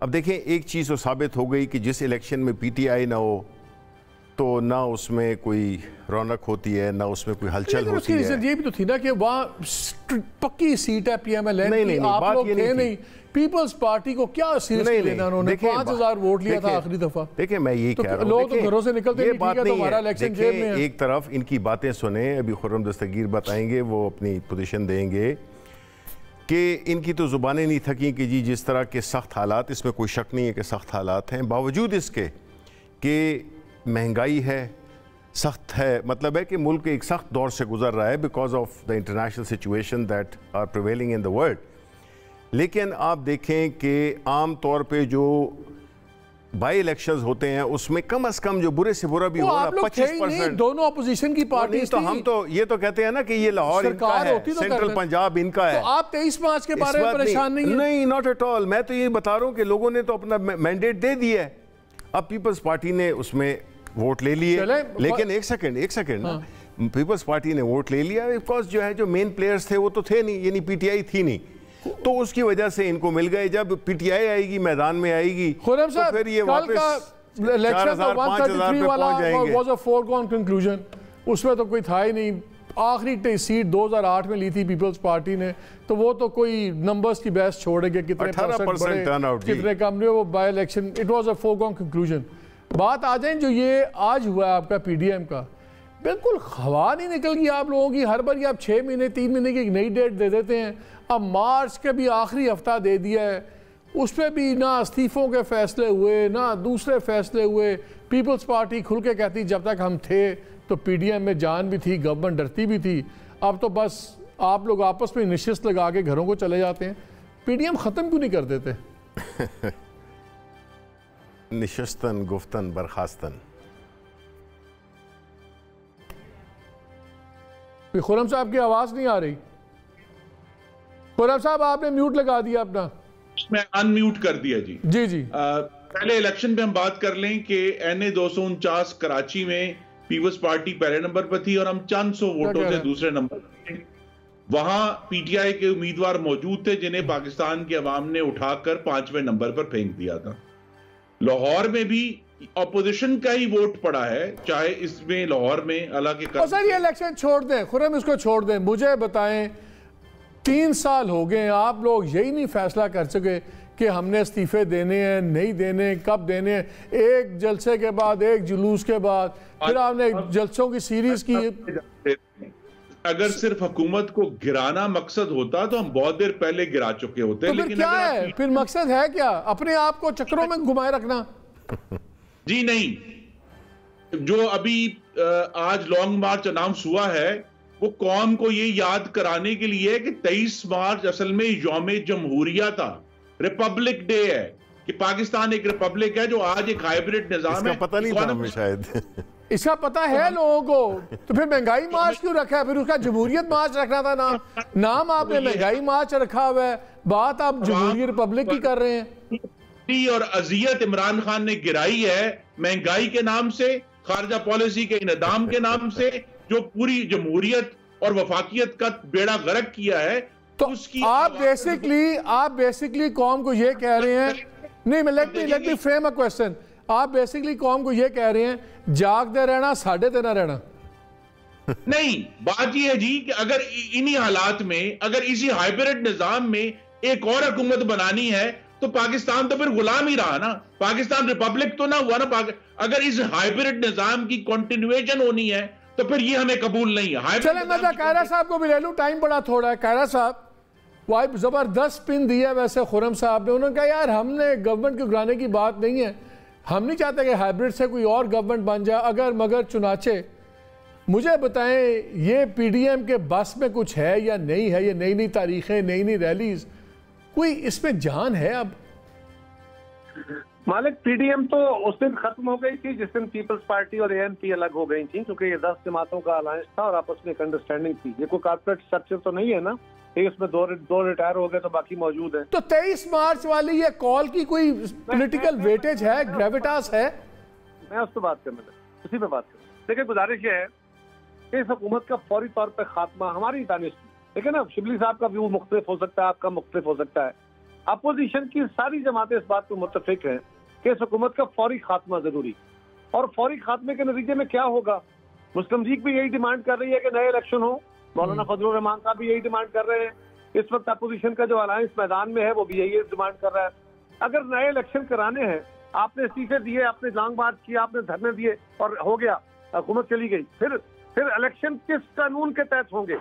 अब देखें, एक चीज़ तो साबित हो गई कि जिस इलेक्शन में PTI ना हो तो ना उसमें कोई रौनक होती है, ना उसमें कोई हलचल होती है। ये भी तो थी ना कि वहाँ पक्की सीट है PMLN की, आप बात लोग ये थे नहीं। पीपल्स पार्टी को क्या सीरियसली लेना, उन्होंने 5000 वोट लिया था आखिरी दफा। देखिए मैं यही कह रहा हूँ, लोग तो घरों से निकलते नहीं, ठीक है, तो हमारा इलेक्शन जेब में है। एक तरफ इनकी बातें सुने, अभी खुर्रम दस्तगीर बताएंगे, वो अपनी पोजीशन देंगे कि इनकी तो ज़ुबानें नहीं थकी कि जी जिस तरह के सख्त हालात, इसमें कोई शक नहीं है कि सख्त हालात हैं, बावजूद इसके कि महंगाई है, सख्त है, मतलब है कि मुल्क एक सख्त दौर से गुजर रहा है because of the international situation that are prevailing in the world. लेकिन आप देखें कि आम तौर पे जो बाई इलेक्शंस होते हैं उसमें कम से कम जो बुरे से बुरा भी होगा 25%। दोनों अपोजिशन की पार्टी तो हम तो ये तो कहते हैं ना कि ये लाहौर इनका है, सेंट्रल पंजाब इनका है। तो आप 23 मार्च के बारे में परेशान नहीं है? नहीं, नॉट एट ऑल। मैं तो ये बता रहा हूँ कि लोगों ने तो अपना मैंडेट दे दिया है। अब पीपल्स पार्टी ने उसमें वोट ले लिए, लेकिन एक सेकंड पीपल्स पार्टी ने वोट ले लिया बिकॉज जो है जो मेन प्लेयर्स थे वो तो थे नहीं, यानी PTI थी नहीं, तो उसकी वजह से इनको मिल गए। जब PTI आएगी, मैदान में आएगी, तो फिर ये वापस 4,000-5,000 पे पहुंच जाएंगे। वाज अ फोरगॉन कंक्लूजन, उसमें तो कोई था ही नहीं। आखिरी सीट 2008 में ली थी पीपल्स पार्टी ने, तो वो तो कोई नंबर्स की बहस छोड़ेंगे, कितने 18% टर्नआउट, कितने कम हुए, वो by election, it was a foregone conclusion. बात आ जाए जो ये आज हुआ है आपका PDM का, बिल्कुल हवा नहीं निकल गई आप लोगों की। हर बार आप 6 महीने 3 महीने की एक नई डेट दे देते हैं। अब मार्च के भी आखिरी हफ्ता दे दिया है, उस पर भी ना इस्तीफ़ों के फैसले हुए, ना दूसरे फैसले हुए। पीपल्स पार्टी खुल के कहती जब तक हम थे तो PDM में जान भी थी, गवर्नमेंट डरती भी थी। अब तो बस आप लोग आपस में निश्चित लगा के घरों को चले जाते हैं। PDM ख़त्म क्यों नहीं कर देते? निशस्तन गुफ्तन बरखास्तन। खुर्रम साहब की आवाज नहीं आ रही। खुर्रम साहब आपने म्यूट लगा दिया अपना। मैं अनम्यूट कर दिया जी। जी पहले इलेक्शन पे हम बात कर लें कि NA 249 कराची में पीपल्स पार्टी पहले नंबर पर थी और हम चंद सौ वोटों से दूसरे नंबर पर थे। वहां PTI के उम्मीदवार मौजूद थे जिन्हें पाकिस्तान के अवाम ने उठाकर 5वें नंबर पर फेंक दिया था। लाहौर में भी ऑपोजिशन का ही वोट पड़ा है, चाहे इसमें लाहौर में हालांकि सर ये इलेक्शन छोड़ दें, खुर्रम इसको छोड़ दें। मुझे बताएं, 3 साल हो गए, आप लोग यही नहीं फैसला कर सके कि हमने इस्तीफे देने हैं, नहीं देने, कब देने हैं। एक जलसे के बाद, एक जुलूस के बाद, फिर आपने जलसों की सीरीज की। अगर सिर्फ हुकूमत को गिराना मकसद होता तो हम बहुत देर पहले गिरा चुके होते। तो लेकिन क्या है फिर मकसद है क्या? अपने आप को चक्रों में घुमाए रखना? जी नहीं, जो अभी आज लॉन्ग मार्च अनाउंस हुआ है वो कौम को ये याद कराने के लिए कि 23 मार्च असल में यौम जमहूरिया था, रिपब्लिक डे है, कि पाकिस्तान एक रिपब्लिक है जो आज एक हाइब्रिड निजाम है। पता नहीं था हमें शायद। इसका पता है लोगों को, तो फिर महंगाई मार्च क्यों रखा है? फिर उसका जमहूरियत मार्च रखना था ना, नाम आपने महंगाई मार्च रखा हुआ है, बात आप जमहूरी रिपब्लिक की कर रहे हैं। और अजियत इमरान खान ने गिराई है महंगाई के नाम से, खारजा पॉलिसी के इनदाम के नाम से, जो पूरी जमहूरियत और वफाकियत का बेड़ा गर्क किया है। तो उसकी आप बेसिकली कौम को ये कह रहे हैं, नहीं मैं let me frame a question, आप बेसिकली कौम को ये कह रहे हैं जागते रहना, साढ़े तेना रहना? नहीं, बात यह है जी कि अगर इन्हीं हालात में, अगर इसी हाइब्रिड निजाम में एक और हुकूमत बनानी है तो पाकिस्तान तो फिर गुलाम ही रहा ना, पाकिस्तान रिपब्लिक तो ना हुआ ना। अगर इस हाइब्रिड निजाम की कंटिन्यूएशन होनी है तो फिर ये हमें कबूल नहीं है। चले मैं कायरा साहब को भी ले लूं, टाइम बड़ा थोड़ा है। कायरा साहब वो जबरदस्त पिन दिया वैसे खुर्रम साहब ने, उन्होंने कहा यार हमने गवर्नमेंट को गिराने की बात नहीं है, हम नहीं चाहते कि हाइब्रिड से कोई और गवर्नमेंट बन जाए, अगर मगर चुनाचे मुझे बताएं ये पीडीएम के बस में कुछ है या नहीं है, ये नई नई तारीखें, नई नई रैलीज, कोई इसमें जान है अब? मालिक, पीडीएम तो उस दिन खत्म हो गई थी जिस दिन पीपल्स पार्टी और एएनपी अलग हो गई थी, क्योंकि ये 10 जमातों का अलायंस था और आपस में एक अंडरस्टैंडिंग थी। ये कोई कॉर्पोरेट स्ट्रक्चर तो नहीं है ना, इसमें दो रिटायर हो गए तो बाकी मौजूद है। तो 23 मार्च वाली ये कॉल की कोई पॉलिटिकल वेटेज है, ग्रेविटास है? मैं उस पर बात करने लगा, उसी पे बात कर। देखिए, गुजारिश ये है कि इस हुकूमत का फौरी तौर पर खात्मा हमारी दानिश, देखिए ना, शिबली साहब का व्यू मुख्तलिफ हो सकता है, आपका मुख्तलिफ हो सकता है, अपोजिशन की सारी जमातें इस बात पर मुत्तफिक हैं कि इस हुकूमत का फौरी खात्मा जरूरी। और फौरी खात्मे के नतीजे में क्या होगा? मुस्लिम लीग भी यही डिमांड कर रही है कि नए इलेक्शन हो, मौलाना फजलुर रहमान साहब भी यही डिमांड कर रहे हैं, इस वक्त अपोजिशन का जो अलायंस मैदान में है वो भी यही डिमांड कर रहा है। अगर नए इलेक्शन कराने हैं, आपने इस्तीफे दिए, आपने लॉन्ग मार्च किया, आपने धरने दिए और हो गया, हुकूमत चली गई, फिर इलेक्शन किस कानून के तहत होंगे,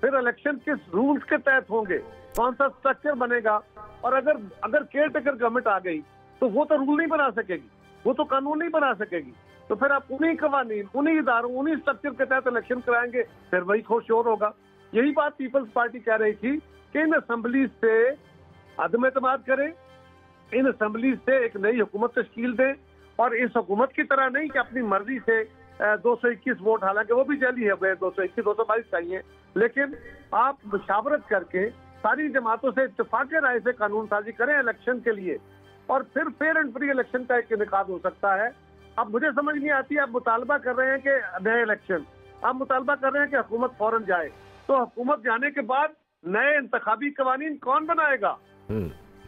फिर इलेक्शन किस रूल्स के तहत होंगे, कौन सा स्ट्रक्चर बनेगा? और अगर केयर टेकर गवर्नमेंट आ गई तो वो तो रूल नहीं बना सकेगी, वो तो कानून नहीं बना सकेगी, तो फिर आप उन्हीं कवानीन, उन्हीं इदारों, उन्हीं स्ट्रक्चर के तहत इलेक्शन कराएंगे, फिर वही शोर होगा। यही बात पीपल्स पार्टी कह रही थी कि इन असम्बलीज से अदम एतमाद करें, इन असम्बलीज से एक नई हुकूमत तश्कील दें, और इस हुकूमत की तरह नहीं कि अपनी मर्जी से 221 वोट, हालांकि वो भी जल्दी है, 221 222 चाहिए, लेकिन आप मुशावरत करके सारी जमातों से इत्तेफाक राय से कानून साजी करें इलेक्शन के लिए, और फिर फेयर एंड फ्री इलेक्शन का एक इनेकाद हो सकता है। अब मुझे समझ नहीं आती, आप मुतालबा कर रहे हैं कि नए इलेक्शन, आप मुतालबा कर रहे हैं कि हुकूमत फौरन जाए, तो हुकूमत जाने के बाद नए इंतखाबी कवानीन कौन बनाएगा?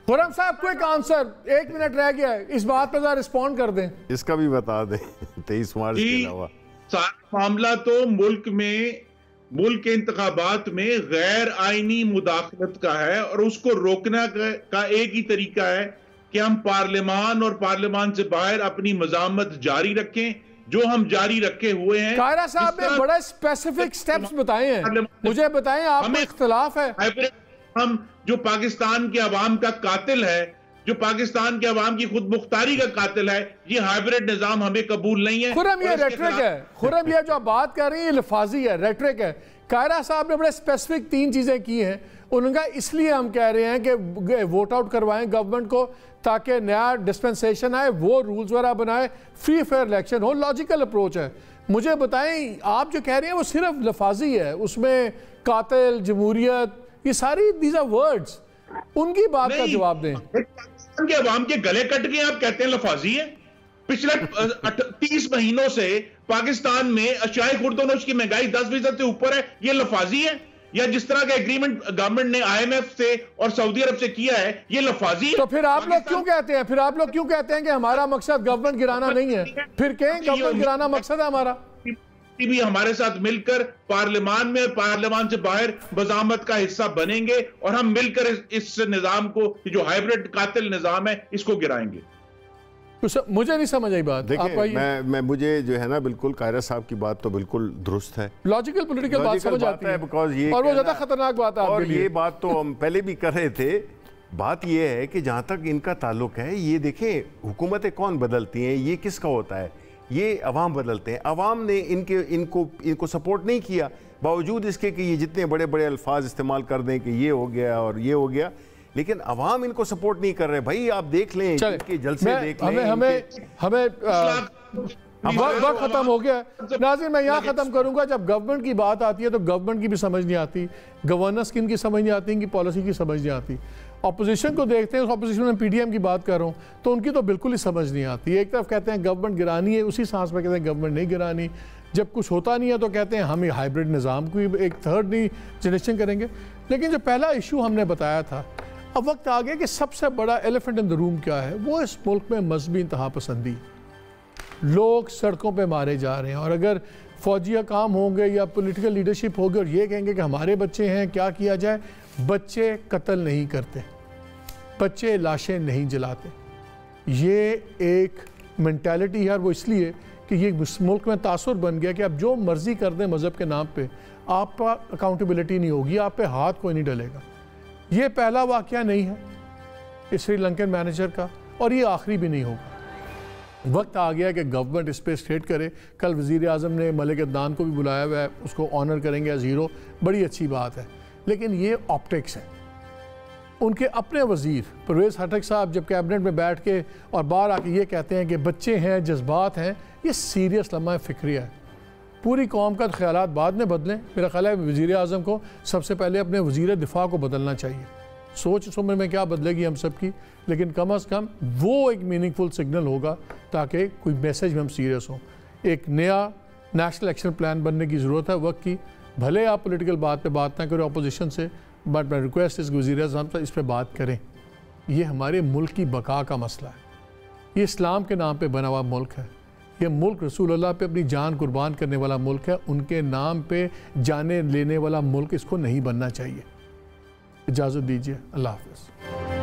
खुर्रम साहब, क्विक आंसर, 1 मिनट रह गया है, इस बात पर रिस्पॉन्ड कर दें। इसका भी बता दें 23 मार्च के अलावा सारा मामला तो मुल्क के इंतखाबात में गैर आईनी मुदाखलत का है, और उसको रोकना का एक ही तरीका है कि हम पार्लियामान और पार्लियामान से बाहर अपनी मज़ामत जारी रखें, जो हम जारी रखे हुए हैं। कायरा साहब ने बड़े स्पेसिफिक स्टेप्स बताए हैं, मुझे बताएं, आप में इख्तिलाफ है? हम जो पाकिस्तान के अवाम का कातिल है, जो पाकिस्तान के अवाम की खुद मुख्तारी का कातिल है, ये हाइब्रिड निजाम हमें कबूल नहीं है। खुर्रम, ये रेटरिक है, खुर्रम, ये जो आप बात कर रही है लफाजी है, रेटरिक है। कायरा साहब ने बड़े स्पेसिफिक 3 चीजें की हैं, उनका इसलिए हम कह रहे हैं कि वोट आउट करवाएं गवर्नमेंट को, ताकि नया डिस्पेंसेशन आए, वो रूल्स वगैरह बनाए, फ्री फेयर इलेक्शन हो, लॉजिकल अप्रोच है। मुझे बताएं, आप जो कह रहे हैं वो सिर्फ लफाजी है, उसमें कातिल, जमहूरियत, ये सारी दीज आर वर्ड्स, उनकी बात का जवाब दें। पाकिस्तान के अवाम के गले कट गए, आप कहते हैं लफाजी है? पिछले 30 महीनों से पाकिस्तान में अशियाए खुर्दोनोश की महंगाई 10% से ऊपर है, ये लफाजी है? या जिस तरह का एग्रीमेंट गवर्नमेंट ने IMF से और सऊदी अरब से किया है, ये लफाजी? तो फिर आप लोग क्यों कहते हैं, कि हमारा मकसद गवर्नमेंट गिराना नहीं है? फिर कहें गवर्नमेंट गिराना मकसद है हमारा। भी हमारे साथ मिलकर पार्लियामान में, पार्लियामान से बाहर मज़ामत का हिस्सा बनेंगे, और हम मिलकर इस निजाम को, जो हाइब्रिड कातिल निजाम है, इसको गिराएंगे। मुझे नहीं समझ आई बात। देखिए, मैं मुझे जो है ना, बिल्कुल कायरा साहब की बात तो बिल्कुल दुरुस्त है, लॉजिकल पॉलिटिकल बात समझ आती है, बिकॉज ये, और वो ज्यादा खतरनाक बात है और ये बात तो हम पहले भी कर रहे थे। बात ये है कि जहाँ तक इनका ताल्लुक है, ये देखें हुकूमतें कौन बदलती हैं, ये किसका होता है? ये अवाम बदलते हैं। अवाम ने इनको सपोर्ट नहीं किया, बावजूद इसके कि ये जितने बड़े बड़े अल्फाज इस्तेमाल कर दें कि ये हो गया और ये हो गया, लेकिन अवाम इनको सपोर्ट नहीं कर रहे। भाई आप देख लें, इनके जलसे देख लें। हमें वक्त खत्म हो गया। नाज़रीन, मैं यहाँ खत्म करूँगा। जब गवर्नमेंट की बात आती है तो गवर्नमेंट की भी समझ नहीं आती, गवर्नेंस की इनकी समझ नहीं आती, इनकी पॉलिसी की समझ नहीं आती। अपोजिशन को देखते हैं, उस अपोजिशन में PDM की बात कर रहा हूँ, तो उनकी तो बिल्कुल ही समझ नहीं आती। एक तरफ कहते हैं गवर्नमेंट गिरानी है, उसी सांस में कहते हैं गवर्नमेंट नहीं गिरानी। जब कुछ होता नहीं है तो कहते हैं हम हाइब्रिड निज़ाम को एक थर्ड नहीं जनरेशन करेंगे। लेकिन जो पहला इशू हमने बताया था, अब वक्त आ गया कि सबसे बड़ा एलिफेंट इन द रूम क्या है, वो इस मुल्क में मजहबी इंतहा पसंदी। लोग सड़कों पे मारे जा रहे हैं, और अगर फौजिया काम होंगे या पॉलिटिकल लीडरशिप होगी और ये कहेंगे कि हमारे बच्चे हैं, क्या किया जाए? बच्चे कत्ल नहीं करते, बच्चे लाशें नहीं जलाते। ये एक मेंटालिटी है, और वो इसलिए कि ये मुल्क में तासुर बन गया कि आप जो मर्जी कर दें मज़हब के नाम पे, आप पर अकाउंटेबिलिटी नहीं होगी, आप पे हाथ कोई नहीं डलेगा। ये पहला वाक़या नहीं है इस श्रीलंकन मैनेजर का, और ये आखिरी भी नहीं होगा। वक्त आ गया कि गवर्नमेंट इस पर स्टेट करे। कल वज़ीर आज़म ने मलिक अदनान को भी बुलाया हुआ है, उसको ऑनर करेंगे एज हीरो, बड़ी अच्छी बात है। लेकिन ये ऑप्टिक्स है। उनके अपने वज़ीर परवेज़ खटक साहब जब कैबिनेट में बैठ के और बाहर आके ये कहते हैं कि बच्चे हैं, जज्बात हैं, ये सीरियस लम्हा फ़िक्रिया है। पूरी कौम का ख्यालात बाद में बदलें। मेरा ख्याल है वज़ीर आज़म को सबसे पहले अपने वज़ीर दिफा को बदलना चाहिए। सोच इस उम्र में क्या बदलेगी हम सब की, लेकिन कम अज़ कम वो एक मीनिंगफुल सिग्नल होगा ताकि कोई मैसेज में हम सीरियस हों। एक नया नेशनल एक्शन प्लान बनने की ज़रूरत है वक्त की। भले आप पॉलिटिकल बात पे बात ना करें अपोजिशन से, बट मैं रिक्वेस्ट इस वज़ीर आज़म से इस पर बात करें। ये हमारे मुल्क की बका का मसला है। ये इस्लाम के नाम पे बना हुआ मुल्क है। ये मुल्क रसूलुल्लाह पे अपनी जान कुर्बान करने वाला मुल्क है। उनके नाम पे जाने लेने वाला मुल्क इसको नहीं बनना चाहिए। इजाज़त दीजिए। अल्लाह हाफ़िज़।